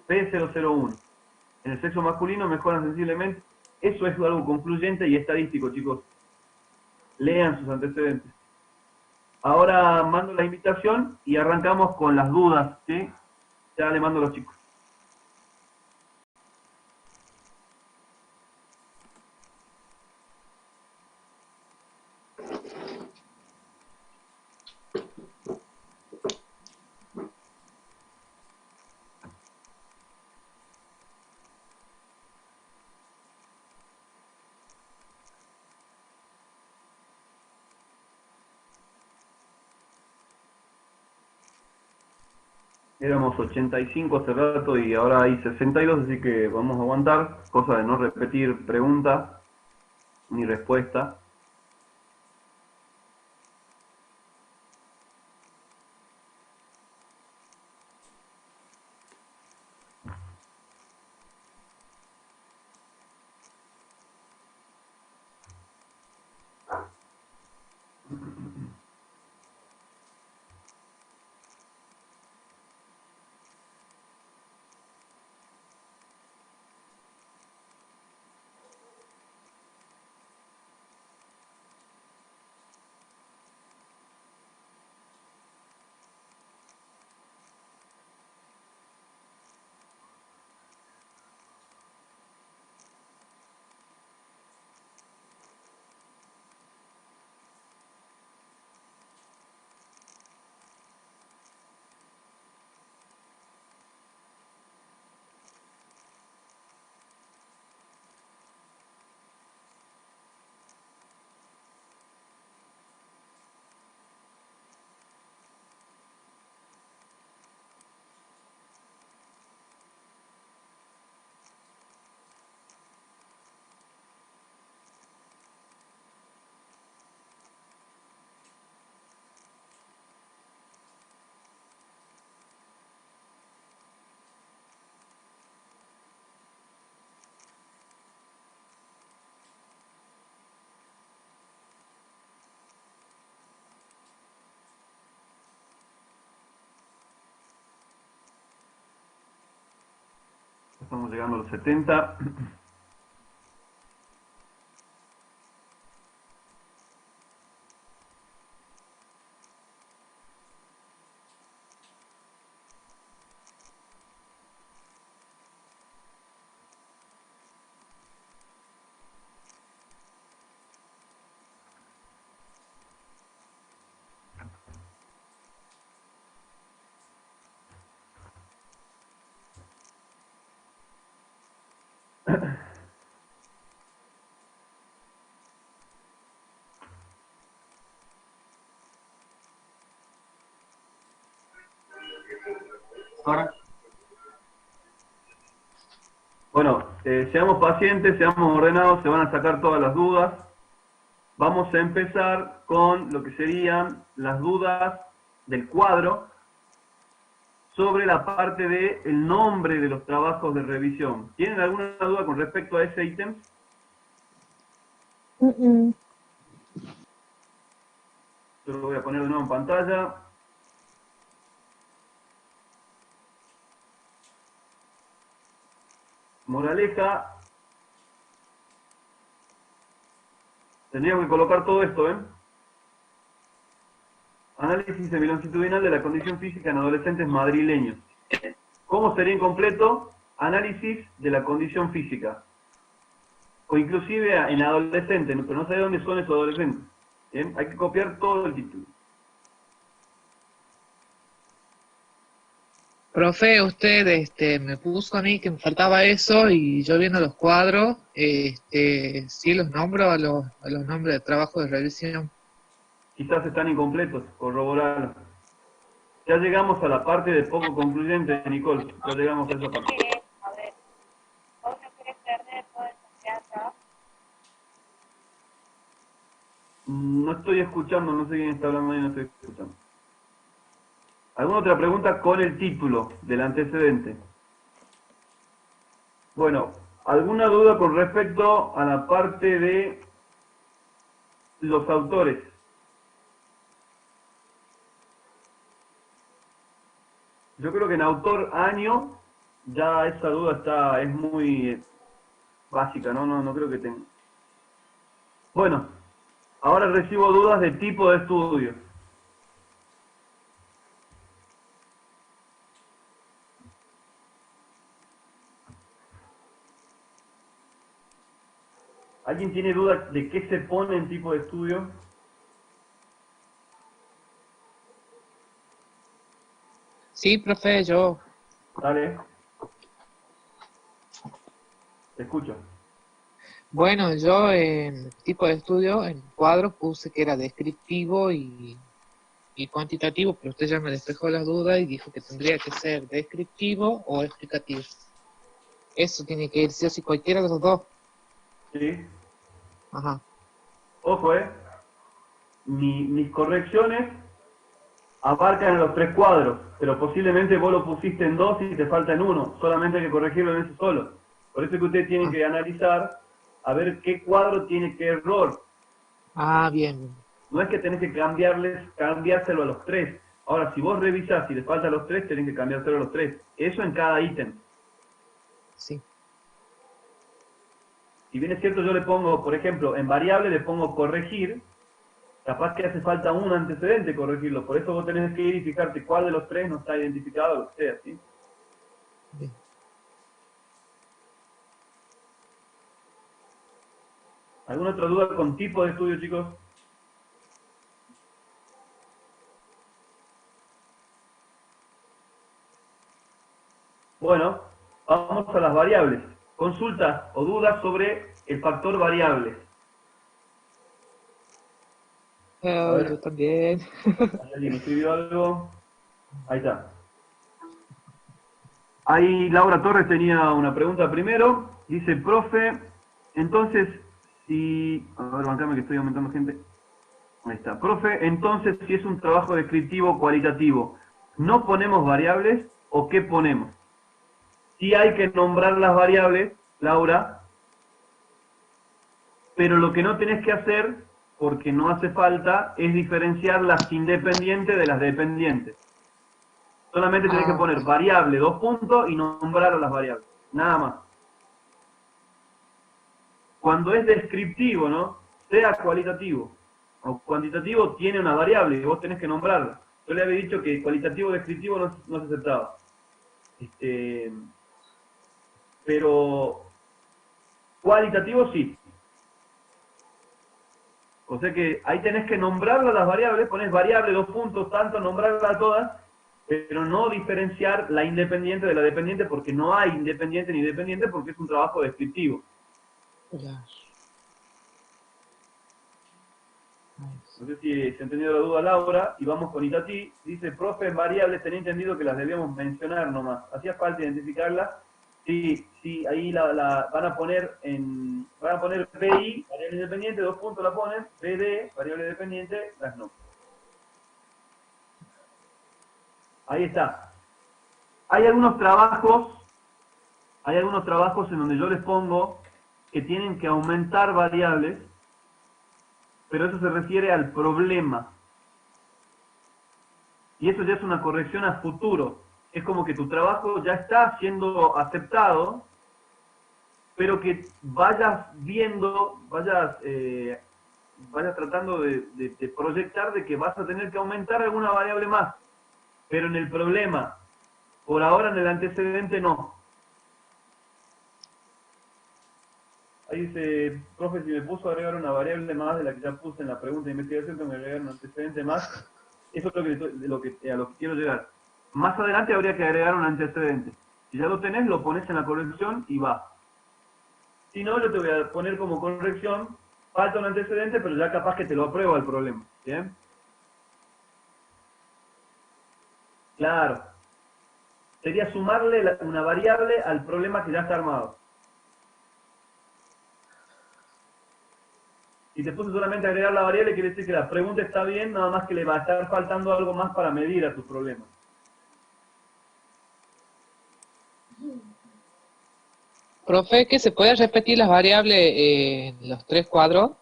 S1: P001. En el sexo masculino mejoran sensiblemente. Eso es algo concluyente y estadístico, chicos. Lean sus antecedentes. Ahora mando la invitación y arrancamos con las dudas, ¿sí? Ya le mando a los chicos. Éramos 85 hace rato y ahora hay 62, así que vamos a aguantar, cosa de no repetir pregunta ni respuesta. Estamos llegando a los 70.
S2: Ahora,
S1: Bueno, seamos pacientes, seamos ordenados, se van a sacar todas las dudas. vamos a empezar con lo que serían las dudas del cuadro sobre la parte del nombre de los trabajos de revisión. ¿Tienen alguna duda con respecto a ese ítem? Yo lo voy a poner de nuevo en pantalla. Moraleja. Tendríamos que colocar todo esto, ¿eh? Análisis semilongitudinal de la condición física en adolescentes madrileños. ¿Cómo sería incompleto? Análisis de la condición física. O inclusive en adolescentes, pero no sé de dónde son esos adolescentes. ¿Bien? Hay que copiar todo el título.
S3: Profe, usted me puso a mí que me faltaba eso y yo viendo los cuadros, sí los nombro a los nombres de trabajo de revisión.
S1: Quizás están incompletos, corroborarlo. Ya llegamos a la parte de poco concluyente, Nicole. Ya llegamos a esa parte.
S4: A ver, ¿vos no querés perder todo el teatro?
S1: No estoy escuchando, no sé quién está hablando ahí, no estoy escuchando. ¿Alguna otra pregunta con el título del antecedente? Bueno, ¿alguna duda con respecto a la parte de los autores? Yo creo que en autor año ya esa duda es muy básica, no creo que tenga. Bueno, ahora recibo dudas de tipo de estudio. ¿Alguien tiene duda de qué se pone en tipo de estudio?
S3: Sí, profe, yo.
S1: Dale. Te escucho.
S3: Bueno, yo en tipo de estudio, en cuadros, puse que era descriptivo y cuantitativo, pero usted ya me despejó las dudas y dijo que tendría que ser descriptivo o explicativo. Eso tiene que ir sí o sí cualquiera de los dos.
S1: ¿Sí?
S3: Ajá.
S1: Ojo, mis correcciones abarcan los 3 cuadros, pero posiblemente vos lo pusiste en 2 y te falta en 1. Solamente hay que corregirlo en ese solo. Por eso es que ustedes tienen que analizar a ver qué cuadro tiene qué error.
S3: Ah, bien.
S1: No es que tenés que cambiárselo a los 3. Ahora, si vos revisás y les falta a los 3, tenés que cambiárselo a los 3. Eso en cada ítem.
S3: Sí.
S1: Si bien es cierto, yo le pongo, por ejemplo, en variable le pongo corregir, capaz que hace falta un antecedente corregirlo. Por eso vos tenés que ir y fijarte cuál de los 3 no está identificado, lo que sea, ¿sí?
S3: Bien.
S1: ¿Alguna otra duda con tipo de estudio, chicos? Bueno, vamos a las variables. Consultas o dudas sobre el factor variable. A ver.
S3: Yo también.
S1: ¿Alguien escribió algo? Ahí está. Ahí Laura Torres tenía una pregunta primero. Dice, profe, entonces, si... A ver, bancame que estoy aumentando gente. Ahí está. Profe, entonces, si es un trabajo descriptivo cualitativo, ¿no ponemos variables o qué ponemos? Sí hay que nombrar las variables, Laura, pero lo que no tenés que hacer, porque no hace falta, es diferenciar las independientes de las dependientes. Solamente tenés que poner variable, 2 puntos, y nombrar a las variables. Nada más. Cuando es descriptivo, ¿no? Sea cualitativo o cuantitativo, tiene una variable y vos tenés que nombrarla. Yo le había dicho que cualitativo o descriptivo no se aceptaba. Pero cualitativo sí. O sea que ahí tenés que nombrarlas las variables, pones variable, 2 puntos, tanto, nombrarlas todas, pero no diferenciar la independiente de la dependiente, porque no hay independiente ni dependiente, porque es un trabajo descriptivo.
S3: Claro.
S1: No sé si se ha entendido la duda, Laura, y vamos con Itatí. Dice, profe, en variables tenía entendido que las debíamos mencionar nomás. Hacía falta identificarlas, Sí, ahí van a poner BI, variable independiente, 2 puntos la ponen, BD, variable dependiente, las no. Ahí está. Hay algunos trabajos en donde yo les pongo que tienen que aumentar variables, pero eso se refiere al problema. Y eso ya es una corrección a futuro. Es como que tu trabajo ya está siendo aceptado, pero que vayas viendo, vayas tratando de proyectar de que vas a tener que aumentar alguna variable más. Pero en el problema, por ahora en el antecedente no. Ahí dice, profe, si me puso a agregar una variable más de la que ya puse en la pregunta de investigación, tengo que agregar un antecedente más. Eso es a lo que quiero llegar. Más adelante habría que agregar un antecedente. Si ya lo tenés, lo pones en la corrección y va. Si no, yo te voy a poner como corrección, falta un antecedente, pero ya capaz que te lo aprueba el problema. ¿Bien? Claro. Sería sumarle una variable al problema que ya está armado. Si te puse solamente a agregar la variable, quiere decir que la pregunta está bien, nada más que le va a estar faltando algo más para medir a tu problema.
S3: Profe, ¿que se puede repetir las variables en los 3 cuadros?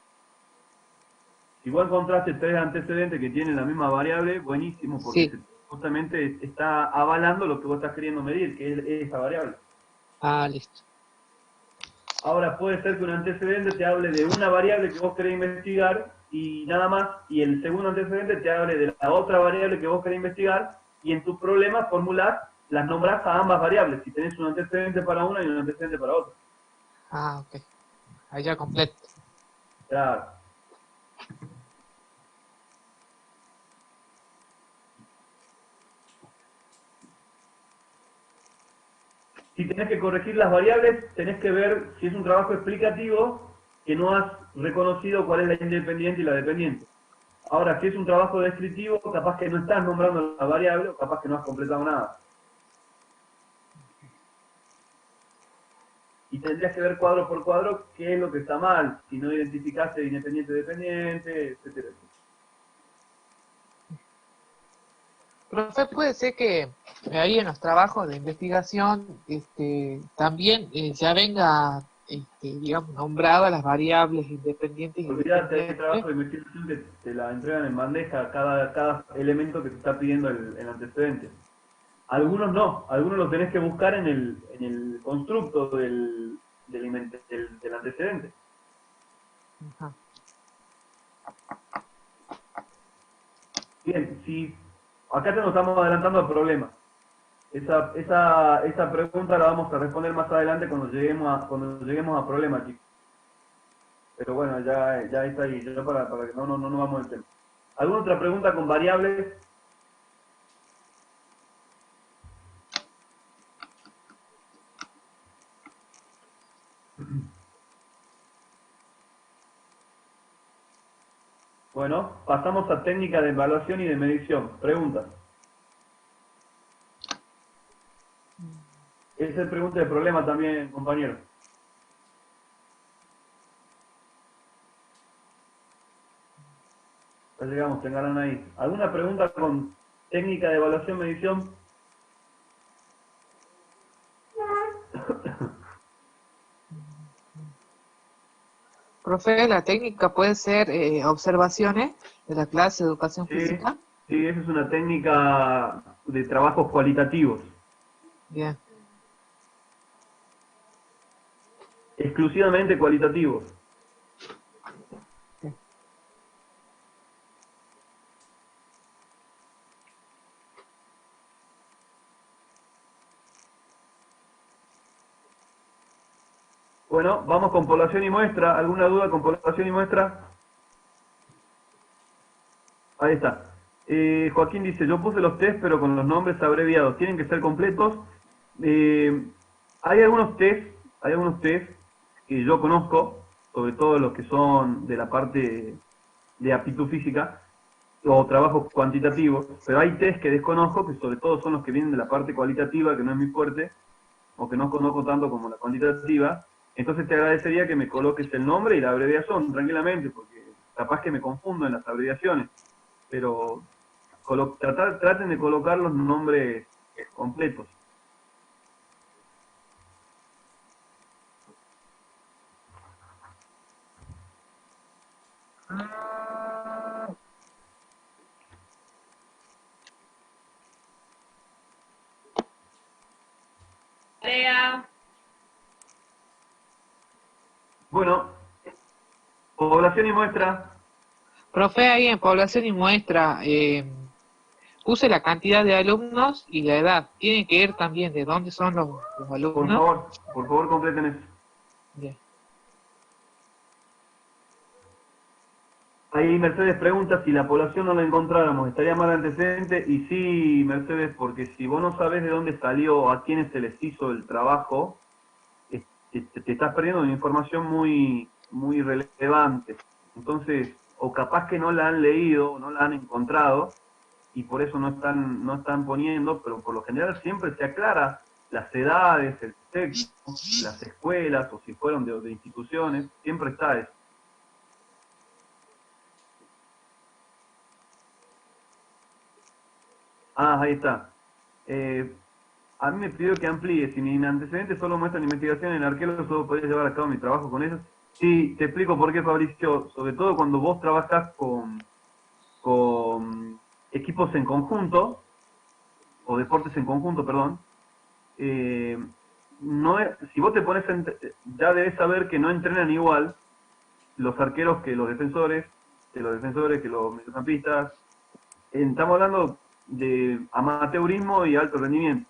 S1: Si vos encontraste 3 antecedentes que tienen la misma variable, buenísimo, porque
S3: Sí.
S1: justamente está avalando lo que vos estás queriendo medir, que es esa variable.
S3: Ah, listo.
S1: Ahora puede ser que un antecedente te hable de una variable que vos querés investigar y nada más, y el segundo antecedente te hable de la otra variable que vos querés investigar, y en tu problema formulás, las nombrás a ambas variables, si tenés un antecedente para una y un antecedente para otra.
S3: Ah, ok. Ahí ya completo.
S1: Claro. Si tenés que corregir las variables, tenés que ver si es un trabajo explicativo que no has reconocido cuál es la independiente y la dependiente. Ahora, si es un trabajo descriptivo, capaz que no estás nombrando la variable o capaz que no has completado nada. Y tendrías que ver cuadro por cuadro qué es lo que está mal, si no identificaste independiente-dependiente, etcétera.
S3: Profe, puede ser que ahí en los trabajos de investigación también ya venga, digamos, nombrada las variables independientes y
S1: Olvídate, hay
S3: dependientes.
S1: trabajo de investigación que te la entregan en bandeja cada elemento que te está pidiendo el antecedente. Algunos no, algunos los tenés que buscar en el constructo del antecedente.
S3: Ajá.
S1: Bien, si acá nos estamos adelantando al problema. Esa pregunta la vamos a responder más adelante cuando lleguemos a problemas, chicos. Pero bueno, ya está ahí, ya para que no vamos al tema. ¿Alguna otra pregunta con variables? Bueno, pasamos a técnica de evaluación y de medición. Preguntas. Esa es pregunta de problema también, compañero. Ya llegamos, tengan ahí. ¿Alguna pregunta con técnica de evaluación, medición?
S3: Profe, la técnica puede ser observaciones de la clase de educación
S1: Sí,
S3: física.
S1: sí, esa es una técnica de trabajos cualitativos.
S3: Bien.
S1: Exclusivamente cualitativos. Bueno, vamos con población y muestra. ¿Alguna duda con población y muestra? Ahí está. Joaquín dice, yo puse los test, pero con los nombres abreviados. Tienen que ser completos. Hay algunos test que yo conozco, sobre todo los que son de la parte de aptitud física, o trabajos cuantitativos, pero hay test que desconozco, que sobre todo son los que vienen de la parte cualitativa, que no es muy fuerte, o que no conozco tanto como la cuantitativa, entonces te agradecería que me coloques el nombre y la abreviación tranquilamente, porque capaz que me confundo en las abreviaciones, pero traten de colocar los nombres completos.
S4: Tarea.
S1: Bueno, población y muestra.
S3: Profe, ahí en población y muestra, puse la cantidad de alumnos y la edad. Tiene que ir también de dónde son los alumnos.
S1: Por favor, completen eso.
S3: Bien.
S1: Ahí Mercedes pregunta si la población no la encontráramos, ¿estaría mal antecedente? Y sí, Mercedes, porque si vos no sabés de dónde salió, a quiénes se les hizo el trabajo, te estás perdiendo una información muy relevante. Entonces, o capaz que no la han leído, no la han encontrado, y por eso no están poniendo, pero por lo general siempre se aclara las edades, el sexo, las escuelas, o si fueron de instituciones, siempre está eso. Ah, ahí está. A mí me pidió que amplíe. Si mis antecedentes solo muestran investigación en arqueólogos, solo podría llevar a cabo mi trabajo con ellos. Sí, te explico por qué, Fabricio. Sobre todo cuando vos trabajas con equipos en conjunto, o deportes en conjunto, perdón, eh, no es, si vos te pones, ya debes saber que no entrenan igual los arqueros que los defensores, que los mediocampistas. Estamos hablando de amateurismo y alto rendimiento.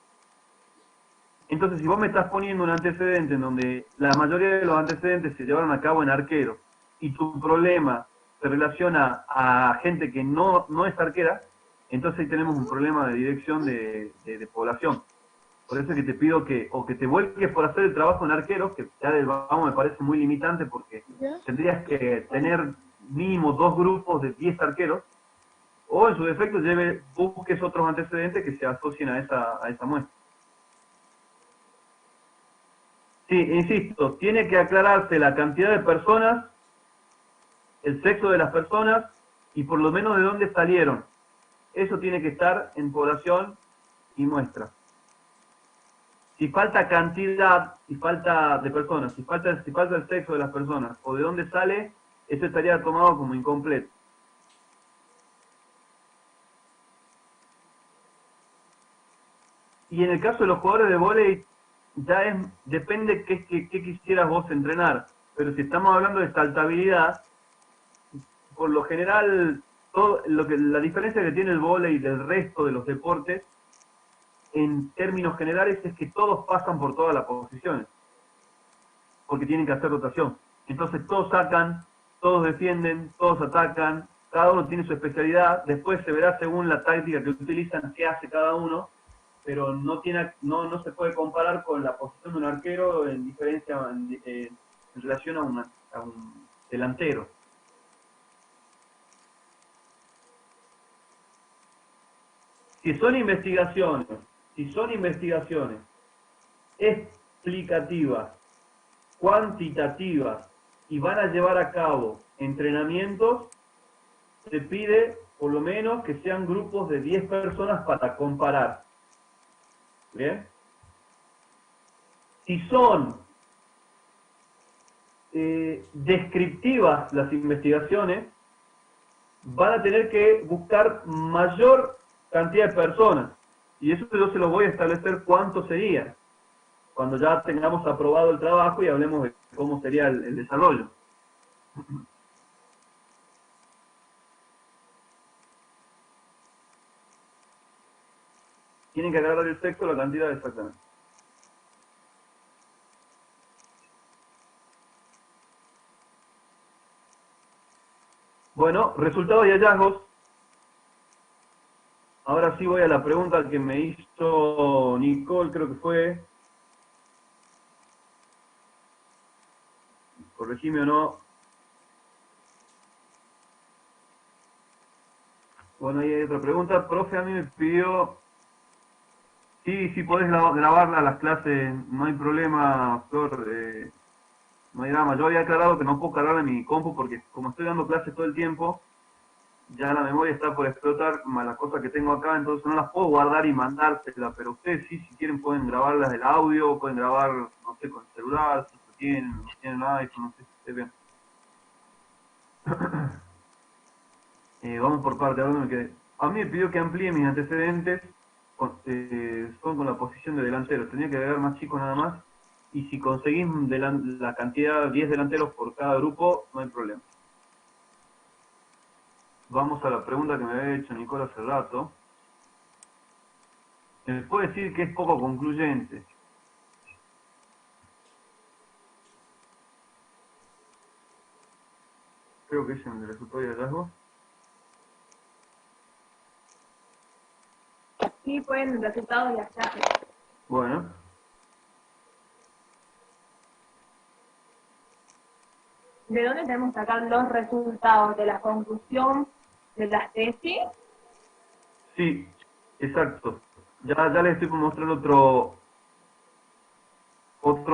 S1: Entonces, si vos me estás poniendo un antecedente en donde la mayoría de los antecedentes se llevaron a cabo en arquero y tu problema se relaciona a gente que no es arquera, entonces ahí tenemos un problema de dirección de población. Por eso es que te pido que o que te vuelques por hacer el trabajo en arqueros, que ya del vamos me parece muy limitante porque tendrías que tener mínimo 2 grupos de 10 arqueros, o en su defecto busques otros antecedentes que se asocien a esa muestra. Sí, insisto, tiene que aclararse la cantidad de personas, el sexo de las personas y por lo menos de dónde salieron. Eso tiene que estar en población y muestra. Si falta cantidad, si falta de personas, si falta el sexo de las personas o de dónde sale, eso estaría tomado como incompleto. Y en el caso de los jugadores de vóley, depende qué quisieras vos entrenar. Pero si estamos hablando de saltabilidad, por lo general, la diferencia que tiene el vóley del resto de los deportes, en términos generales, es que todos pasan por todas las posiciones, porque tienen que hacer rotación. Entonces todos sacan, todos defienden, todos atacan, cada uno tiene su especialidad, después se verá según la táctica que utilizan qué hace cada uno, pero no se puede comparar con la posición de un arquero en relación a un delantero. Si son investigaciones explicativas, cuantitativas y van a llevar a cabo entrenamientos, se pide por lo menos que sean grupos de 10 personas para comparar. ¿Bien? Si son descriptivas las investigaciones, van a tener que buscar mayor cantidad de personas. Y eso yo se lo voy a establecer cuánto sería, cuando ya tengamos aprobado el trabajo y hablemos de cómo sería el desarrollo. Tienen que agarrar el sexo, la cantidad exactamente. Bueno, resultados y hallazgos. Ahora sí voy a la pregunta que me hizo Nicole, creo que fue. Corregime o no. Bueno, ahí hay otra pregunta. Profe, a mí me pidió Sí, sí, podés grabarla las clases, no hay problema, Flor, no hay drama. Yo había aclarado que no puedo cargarla en mi compu porque como estoy dando clases todo el tiempo, ya la memoria está por explotar más las cosas que tengo acá, entonces no las puedo guardar y mandárselas, pero ustedes sí, si quieren pueden grabarlas del audio, pueden grabar, no sé, con el celular, si lo tienen, no tienen iPhone, no sé si ustedes ven. Vamos por parte, ¿a dónde me quedé? A mí me pidió que amplíe mis antecedentes, son con la posición de delantero, tenía que agregar más chicos nada más, y si conseguís la cantidad, 10 delanteros por cada grupo, no hay problema. Vamos a la pregunta que me había hecho Nicola hace rato. ¿Me puede decir que es poco concluyente? Creo que es en el resultado de hallazgo.
S4: Sí, pueden resultados de las clases.
S1: Bueno.
S4: ¿De dónde tenemos que sacar los resultados? ¿De la conclusión de las tesis?
S1: Sí, exacto. Ya les estoy por mostrar otro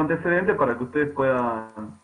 S1: antecedente para que ustedes puedan...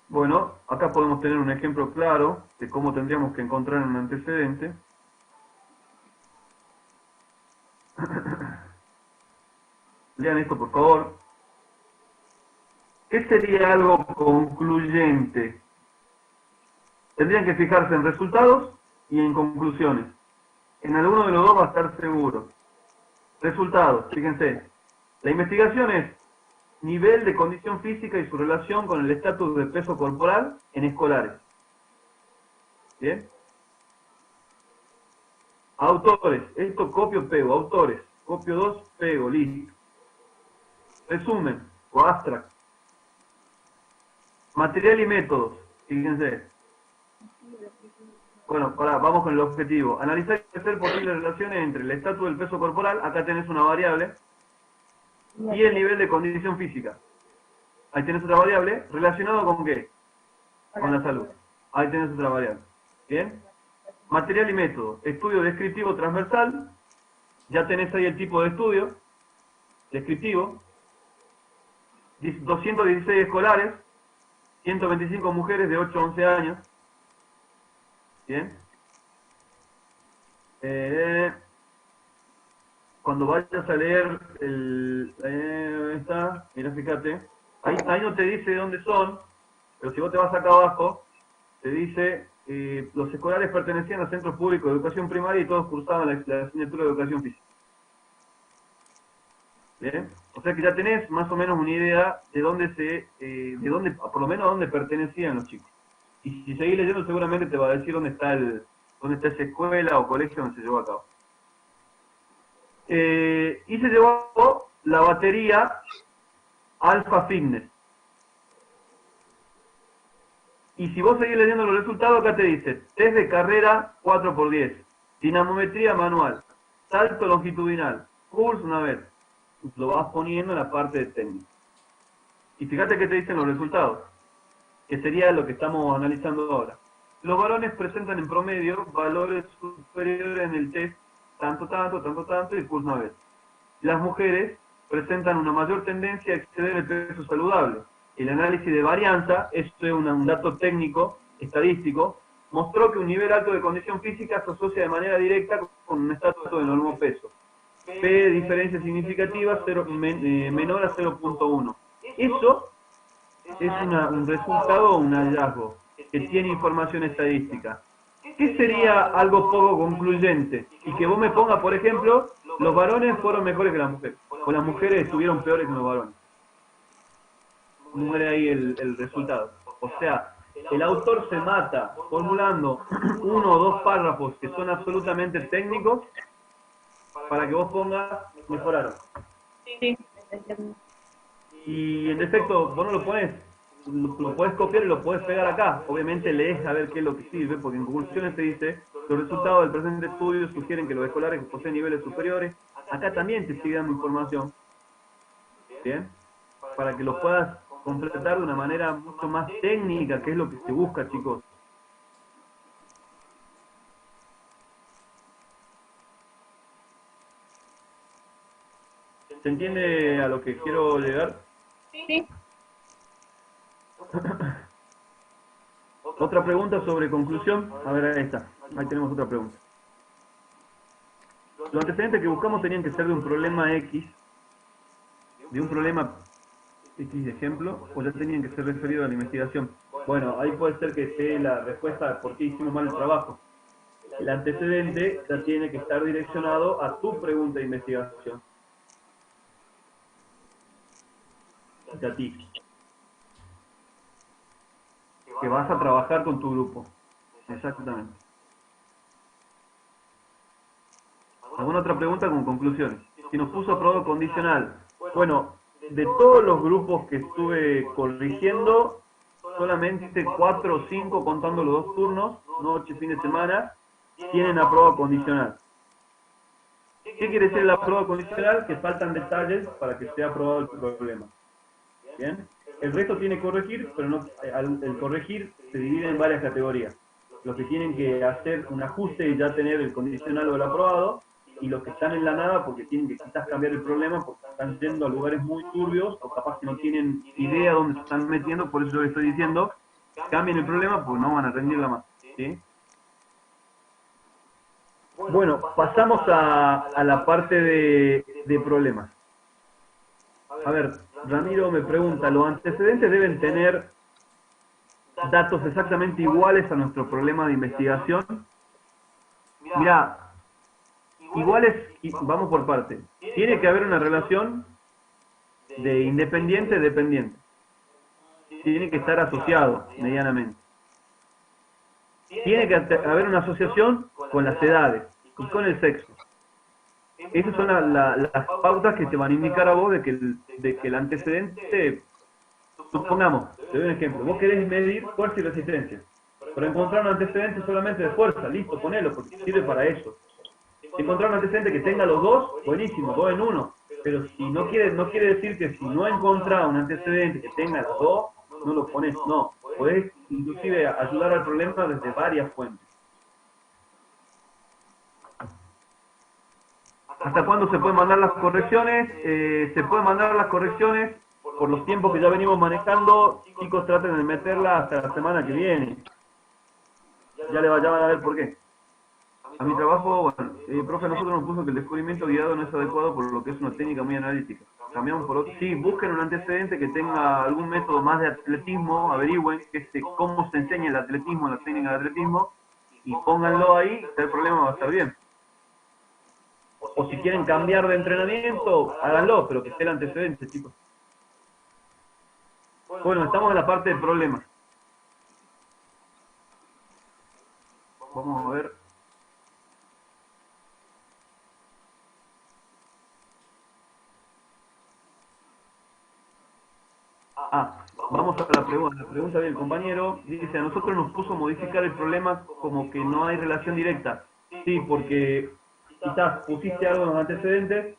S1: Bueno, acá podemos tener un ejemplo claro de cómo tendríamos que encontrar un antecedente. Lean esto, por favor. ¿Qué sería algo concluyente? Tendrían que fijarse en resultados y en conclusiones. En alguno de los dos va a estar seguro. Resultados, fíjense. La investigación es nivel de condición física y su relación con el estatus de peso corporal en escolares. ¿Bien? Autores, esto copio, pego, autores, copio 2, pego, listo. Resumen, o abstract. Material y métodos, fíjense. Bueno, ahora vamos con el objetivo. Analizar y hacer posibles relaciones entre el estatus del peso corporal, acá tenés una variable, y el nivel de condición física. Ahí tenés otra variable, ¿relacionado con qué? Con la salud. Ahí tenés otra variable. ¿Bien? Material y método. Estudio descriptivo transversal. Ya tenés ahí el tipo de estudio. Descriptivo. 216 escolares. 125 mujeres de 8 a 11 años. ¿Bien? Cuando vayas a leer ¿dónde está? Mira, fíjate. Ahí no te dice de dónde son, pero si vos te vas acá abajo, te dice, los escolares pertenecían a centros públicos de educación primaria y todos cursaban la asignatura de educación física. ¿Bien? O sea que ya tenés más o menos una idea de dónde, por lo menos a dónde pertenecían los chicos. Y si seguís leyendo seguramente te va a decir dónde está esa escuela o colegio donde se llevó a cabo. Y se llevó la batería Alpha Fitness. Y si vos seguís leyendo los resultados, acá te dice, test de carrera 4×10, dinamometría manual, salto longitudinal, curso una vez. Lo vas poniendo en la parte de técnico. Y fíjate que te dicen los resultados, que sería lo que estamos analizando ahora. Los varones presentan en promedio valores superiores en el test, tanto, y curso una vez. Las mujeres presentan una mayor tendencia a exceder el peso saludable. El análisis de varianza, esto es un dato técnico, estadístico, mostró que un nivel alto de condición física se asocia de manera directa con un estatus de normo peso. P de diferencia significativa menor a 0.1. Eso es un resultado o un hallazgo que tiene información estadística. ¿Qué sería algo poco concluyente? Y que vos me pongas, por ejemplo, los varones fueron mejores que las mujeres, o las mujeres estuvieron peores que los varones. Muere ahí el resultado. O sea, el autor se mata formulando uno o dos párrafos que son absolutamente técnicos para que vos pongas mejoraron.
S4: Sí.
S1: y en defecto vos no lo pones, lo puedes copiar y lo puedes pegar acá. Obviamente lees a ver qué es lo que sirve, porque en conclusiones te dice, los resultados del presente estudio sugieren que los escolares que poseen niveles superiores, acá también te sigue dando información, ¿bien? Para que lo puedas completar de una manera mucho más técnica, que es lo que se busca, chicos. ¿Se entiende a lo que quiero llegar?
S4: Sí.
S1: Otra pregunta sobre conclusión. A ver, ahí está. Ahí tenemos otra pregunta. Los antecedentes que buscamos tenían que ser de un problema X, de un problema X de ejemplo, o ya tenían que ser referidos a la investigación. Bueno, ahí puede ser que esté la respuesta de por qué hicimos mal el trabajo. El antecedente ya tiene que estar direccionado a tu pregunta de investigación. A ti. Que vas a trabajar con tu grupo. Exactamente. ¿Alguna otra pregunta con conclusiones? Si nos puso aprobado condicional. Bueno, de todos los grupos que estuve corrigiendo, solamente 4 o 5, contando los 2 turnos, noche y fin de semana, tienen aprobado condicional. ¿Qué quiere decir el aprobado condicional? Que faltan detalles para que sea aprobado el problema. ¿Bien? El resto tiene que corregir, pero no, el corregir se divide en varias categorías. Los que tienen que hacer un ajuste y ya tener el condicional o el aprobado, y los que están en la nada porque tienen que quizás cambiar el problema porque están yendo a lugares muy turbios o capaz que no tienen idea dónde se están metiendo, por eso yo les estoy diciendo, cambien el problema porque no van a rendirla más. ¿Sí? Bueno, pasamos a la parte de problemas. A ver, Ramiro me pregunta, ¿los antecedentes deben tener datos exactamente iguales a nuestro problema de investigación? Mira, iguales, vamos por parte. Tiene que haber una relación de independiente-dependiente. Tiene que estar asociado medianamente. Tiene que haber una asociación con las edades y con el sexo. Esas son las pautas que te van a indicar a vos de que el antecedente, supongamos, te doy un ejemplo, vos querés medir fuerza y resistencia, pero encontrar un antecedente solamente de fuerza, listo, ponelo, porque sirve para eso. Si encontrar un antecedente que tenga los dos, buenísimo, 2 en 1, pero si no quiere decir que si no encontrás un antecedente que tenga los dos, no lo pones, no, podés inclusive ayudar al problema desde varias fuentes. ¿Hasta cuándo se pueden mandar las correcciones? Se pueden mandar las correcciones por los tiempos que ya venimos manejando. Chicos, traten de meterla hasta la semana que viene. Ya van a ver por qué. A mi trabajo, bueno, profe, nosotros nos puso que el descubrimiento guiado no es adecuado por lo que es una técnica muy analítica. Cambiamos por otro. Sí, busquen un antecedente que tenga algún método más de atletismo, averigüen cómo se enseña el atletismo, la técnica de atletismo, y pónganlo ahí, el problema va a estar bien. O si quieren cambiar de entrenamiento, háganlo, pero que esté el antecedente, chicos. Bueno, estamos en la parte de problemas. Vamos a ver. Vamos a la pregunta. La pregunta del compañero dice, a nosotros nos puso modificar el problema como que no hay relación directa. Sí, porque quizás pusiste algo en los antecedentes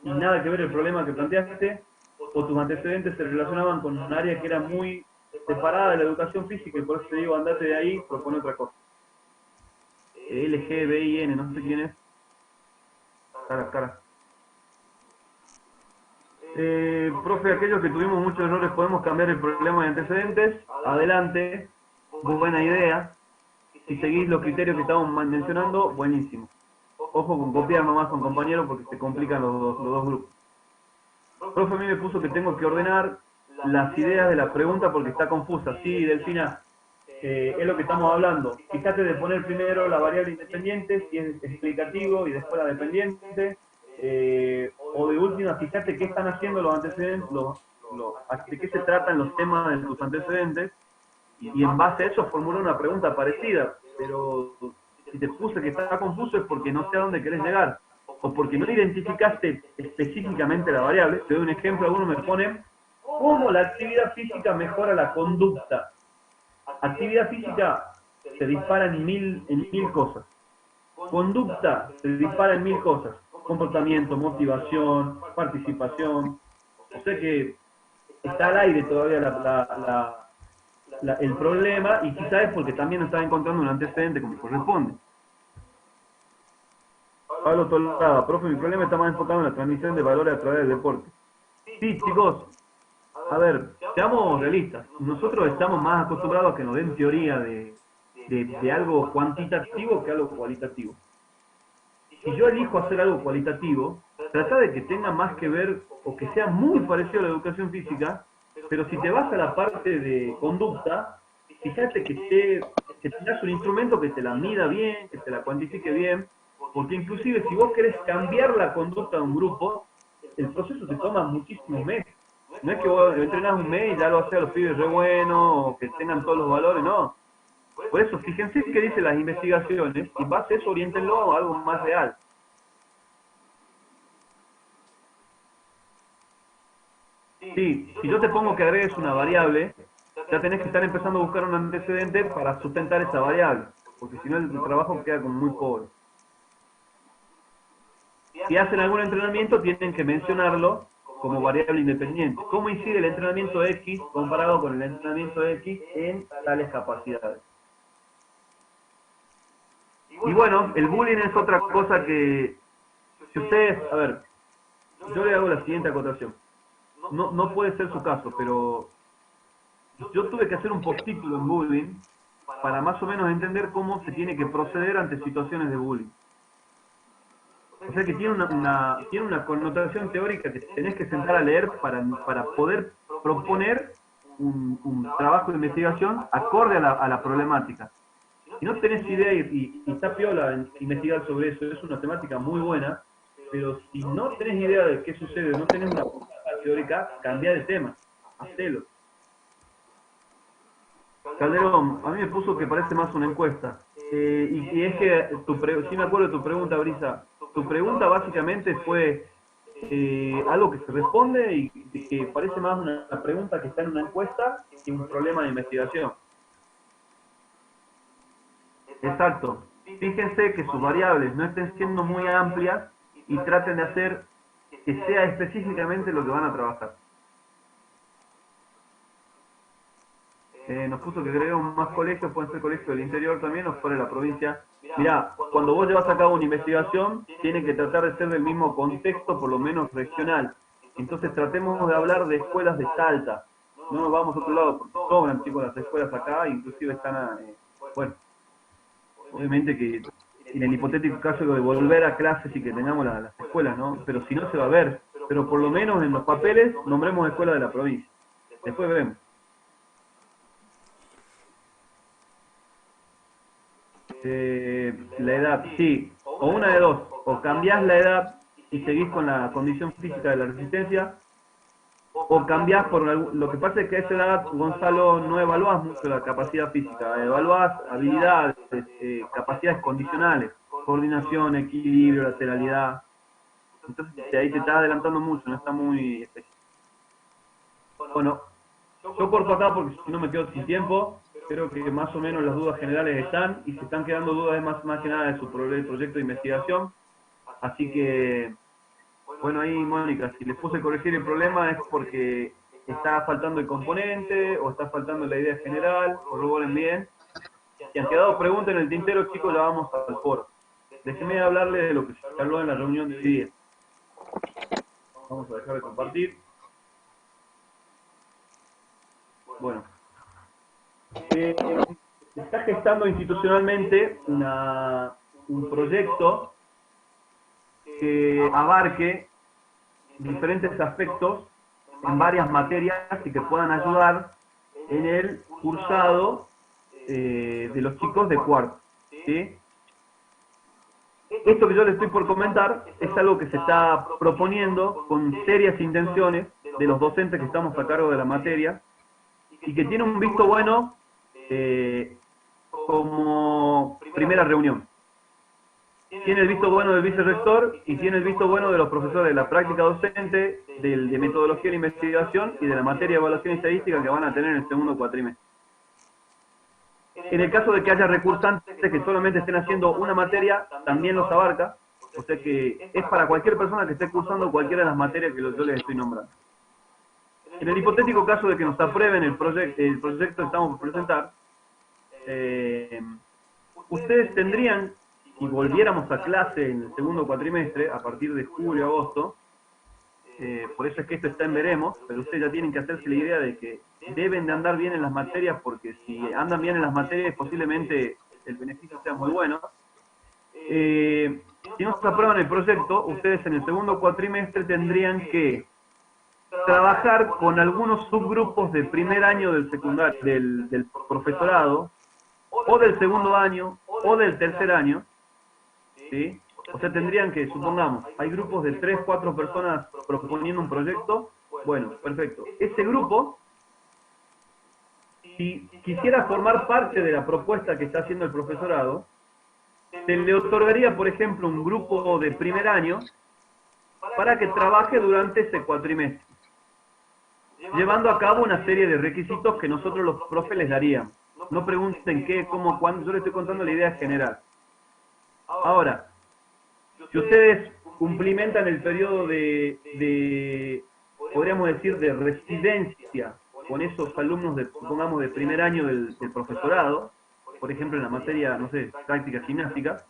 S1: y nada que ver el problema que planteaste, o tus antecedentes se relacionaban con un área que era muy separada de la educación física y por eso te digo, andate de ahí, propone otra cosa. LGBIN, no sé quién es. Cara. Profe, aquellos que tuvimos muchos errores, ¿podemos cambiar el problema de antecedentes? Adelante, buena idea. Si seguís los criterios que estamos mencionando, buenísimo. Ojo con copiar nomás con compañeros porque se complican los dos grupos. Profe, a mí me puso que tengo que ordenar las ideas de la pregunta porque está confusa. Sí, Delfina, es lo que estamos hablando. Fíjate de poner primero la variable independiente, si es explicativo, y después la dependiente. O de última, fíjate qué están haciendo los antecedentes, de qué se tratan los temas de tus antecedentes, y en base a eso formula una pregunta parecida. Pero si te puse que está confuso es porque no sé a dónde querés llegar. o porque no identificaste específicamente la variable. Te doy un ejemplo, algunos me ponen cómo la actividad física mejora la conducta. Actividad física se dispara en mil cosas. Conducta se dispara en 1000 cosas. Comportamiento, motivación, participación. O sea que está al aire todavía el problema, y quizás es porque también no está encontrando un antecedente como corresponde. Pablo Tolada, profe, mi problema está más enfocado en la transmisión de valores a través del deporte. Sí, chicos, a ver, seamos realistas. Nosotros estamos más acostumbrados a que nos den teoría de algo cuantitativo que algo cualitativo. Si yo elijo hacer algo cualitativo, trata de que tenga más que ver o que sea muy parecido a la educación física, pero si te vas a la parte de conducta, fíjate que tengas un instrumento que te la mida bien, que te la cuantifique bien, porque inclusive si vos querés cambiar la conducta de un grupo, el proceso te toma muchísimos meses. No es que vos entrenás un mes y ya lo haces a los pibes re buenos, o que tengan todos los valores, no. Por eso, fíjense qué dicen las investigaciones, y en base a eso oriéntenlo a algo más real. Sí, si yo te pongo que agregues una variable, ya tenés que estar empezando a buscar un antecedente para sustentar esa variable, porque si no el trabajo queda como muy pobre. Si hacen algún entrenamiento, tienen que mencionarlo como variable independiente. ¿Cómo incide el entrenamiento X comparado con el entrenamiento X en tales capacidades? Y bueno, el bullying es otra cosa que, si ustedes, a ver, yo le hago la siguiente acotación. No puede ser su caso, pero yo tuve que hacer un postítulo en bullying para más o menos entender cómo se tiene que proceder ante situaciones de bullying. O sea que tiene una connotación teórica que tenés que sentar a leer para poder proponer un trabajo de investigación acorde a la problemática. Si no tenés idea y está piola investigar sobre eso, es una temática muy buena, pero si no tenés idea de qué sucede, no tenés una teórica, cambia de tema, hacelo. Calderón, a mí me puso que parece más una encuesta. Y es que, sí me acuerdo de tu pregunta, Brisa. Tu pregunta básicamente fue algo que se responde y que parece más una pregunta que está en una encuesta que un problema de investigación. Exacto. Fíjense que sus variables no estén siendo muy amplias y traten de hacer que sea específicamente lo que van a trabajar. Nos puso que agregamos más colegios, pueden ser colegios del interior también o fuera de la provincia. Mirá, cuando vos llevas a cabo una investigación, tiene que tratar de ser del mismo contexto, por lo menos regional. Entonces tratemos de hablar de escuelas de Salta. No nos vamos a otro lado, porque sobran, chicos, las escuelas acá, inclusive están, bueno, obviamente que en el hipotético caso de volver a clases y que tengamos las escuelas, ¿no? Pero si no se va a ver. Pero por lo menos en los papeles nombremos escuelas de la provincia. Después vemos. La edad, sí, o una de dos, o cambiás la edad y seguís con la condición física de la resistencia, o cambiás por lo que pasa es que a esa edad, Gonzalo, no evaluás mucho la capacidad física, evaluás habilidades, capacidades condicionales, coordinación, equilibrio, lateralidad. Entonces ahí te está adelantando mucho, no está muy específico. Bueno, yo corto acá porque si no me quedo sin tiempo. Creo que más o menos las dudas generales están, y se están quedando dudas más que nada de su proyecto de investigación. Así que, bueno, ahí Mónica, si les puse corregir el problema es porque está faltando el componente, o está faltando la idea general, corroboren bien. Si han quedado preguntas en el tintero, chicos, la vamos al foro. Déjenme hablarle de lo que se habló en la reunión de hoy día. Vamos a dejar de compartir. Bueno. Está gestando institucionalmente un proyecto que abarque diferentes aspectos en varias materias y que puedan ayudar en el cursado de los chicos de cuarto, ¿sí? Esto que yo les estoy por comentar es algo que se está proponiendo con serias intenciones de los docentes que estamos a cargo de la materia y que tiene un visto bueno como primera reunión. tiene el visto bueno del vicerrector y tiene el visto bueno de los profesores de la práctica docente, de metodología de la investigación y de la materia de evaluación estadística que van a tener en el segundo cuatrimestre. En el caso de que haya recursantes que solamente estén haciendo una materia, también los abarca, o sea que es para cualquier persona que esté cursando cualquiera de las materias que yo les estoy nombrando. En el hipotético caso de que nos aprueben el proyecto que estamos por presentar, ustedes tendrían, si volviéramos a clase en el segundo cuatrimestre, a partir de julio, agosto, por eso es que esto está en veremos, pero ustedes ya tienen que hacerse la idea de que deben de andar bien en las materias, porque si andan bien en las materias, posiblemente el beneficio sea muy bueno. Si no se aprueban el proyecto, ustedes en el segundo cuatrimestre tendrían que trabajar con algunos subgrupos de primer año del secundario, del profesorado, o del segundo año, o del tercer año, ¿sí? O sea, tendrían que, supongamos, hay grupos de 3, 4 personas proponiendo un proyecto. Bueno, perfecto. Ese grupo, si quisiera formar parte de la propuesta que está haciendo el profesorado, se le otorgaría, por ejemplo, un grupo de primer año para que trabaje durante ese cuatrimestre, llevando a cabo una serie de requisitos que nosotros los profes les daríamos. No pregunten qué, cómo, cuándo, yo les estoy contando la idea general. Ahora, si ustedes cumplimentan el periodo podríamos decir, de residencia con esos alumnos, supongamos, de primer año del profesorado, por ejemplo, en la materia, no sé, práctica gimnástica,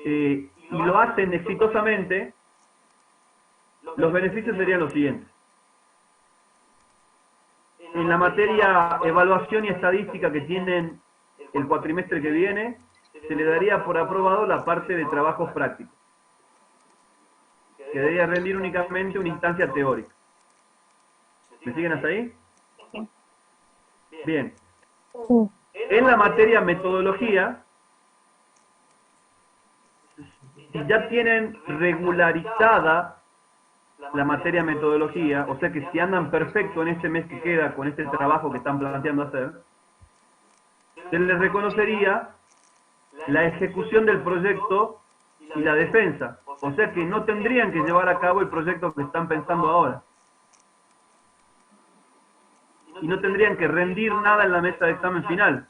S1: y lo hacen exitosamente, los beneficios serían los siguientes. En la materia evaluación y estadística que tienen el cuatrimestre que viene, se le daría por aprobado la parte de trabajos prácticos, que debería rendir únicamente una instancia teórica. ¿Me siguen hasta ahí? Bien. En la materia metodología, si ya tienen regularizada la materia metodología, o sea que si andan perfecto en este mes que queda con este trabajo que están planteando hacer, se les reconocería la ejecución del proyecto y la defensa. O sea que no tendrían que llevar a cabo el proyecto que están pensando ahora. Y no tendrían que rendir nada en la mesa de examen final.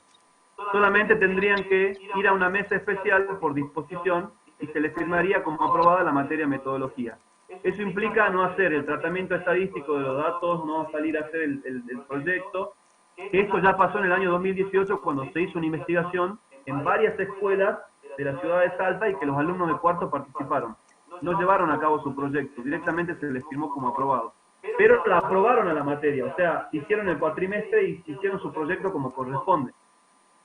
S1: Solamente tendrían que ir a una mesa especial por disposición y se les firmaría como aprobada la materia metodología. Eso implica no hacer el tratamiento estadístico de los datos, no salir a hacer el proyecto. Esto ya pasó en el año 2018 cuando se hizo una investigación en varias escuelas de la ciudad de Salta y que los alumnos de cuarto participaron. No llevaron a cabo su proyecto, directamente se les firmó como aprobado. Pero la aprobaron a la materia, o sea, hicieron el cuatrimestre y hicieron su proyecto como corresponde.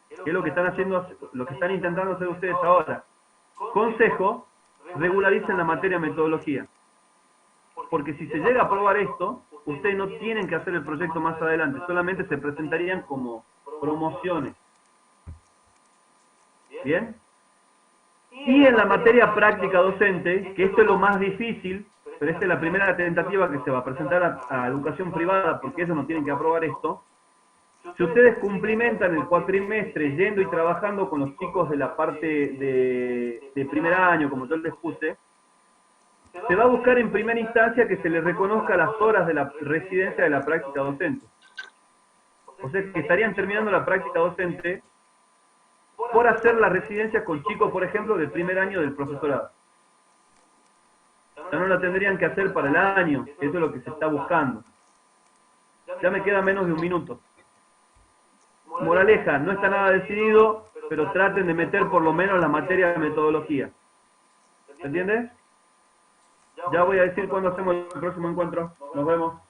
S1: Que es lo que están haciendo, lo que están intentando hacer ustedes ahora. Consejo, regularicen la materia metodología. Porque si se llega a aprobar esto, ustedes no tienen que hacer el proyecto más adelante, solamente se presentarían como promociones. ¿Bien? Y en la materia práctica docente, que esto es lo más difícil, pero esta es la primera tentativa que se va a presentar a educación privada, porque ellos no tienen que aprobar esto. Si ustedes cumplimentan el cuatrimestre yendo y trabajando con los chicos de la parte de primer año, como yo les puse, se va a buscar en primera instancia que se les reconozca las horas de la residencia de la práctica docente. O sea, que estarían terminando la práctica docente por hacer la residencia con chicos, por ejemplo, del primer año del profesorado. Ya no la tendrían que hacer para el año, eso es lo que se está buscando. Ya me queda menos de un minuto. Moraleja, no está nada decidido, pero traten de meter por lo menos la materia de metodología. ¿Se entiende? Ya voy a decir cuándo hacemos el próximo encuentro. Nos vemos.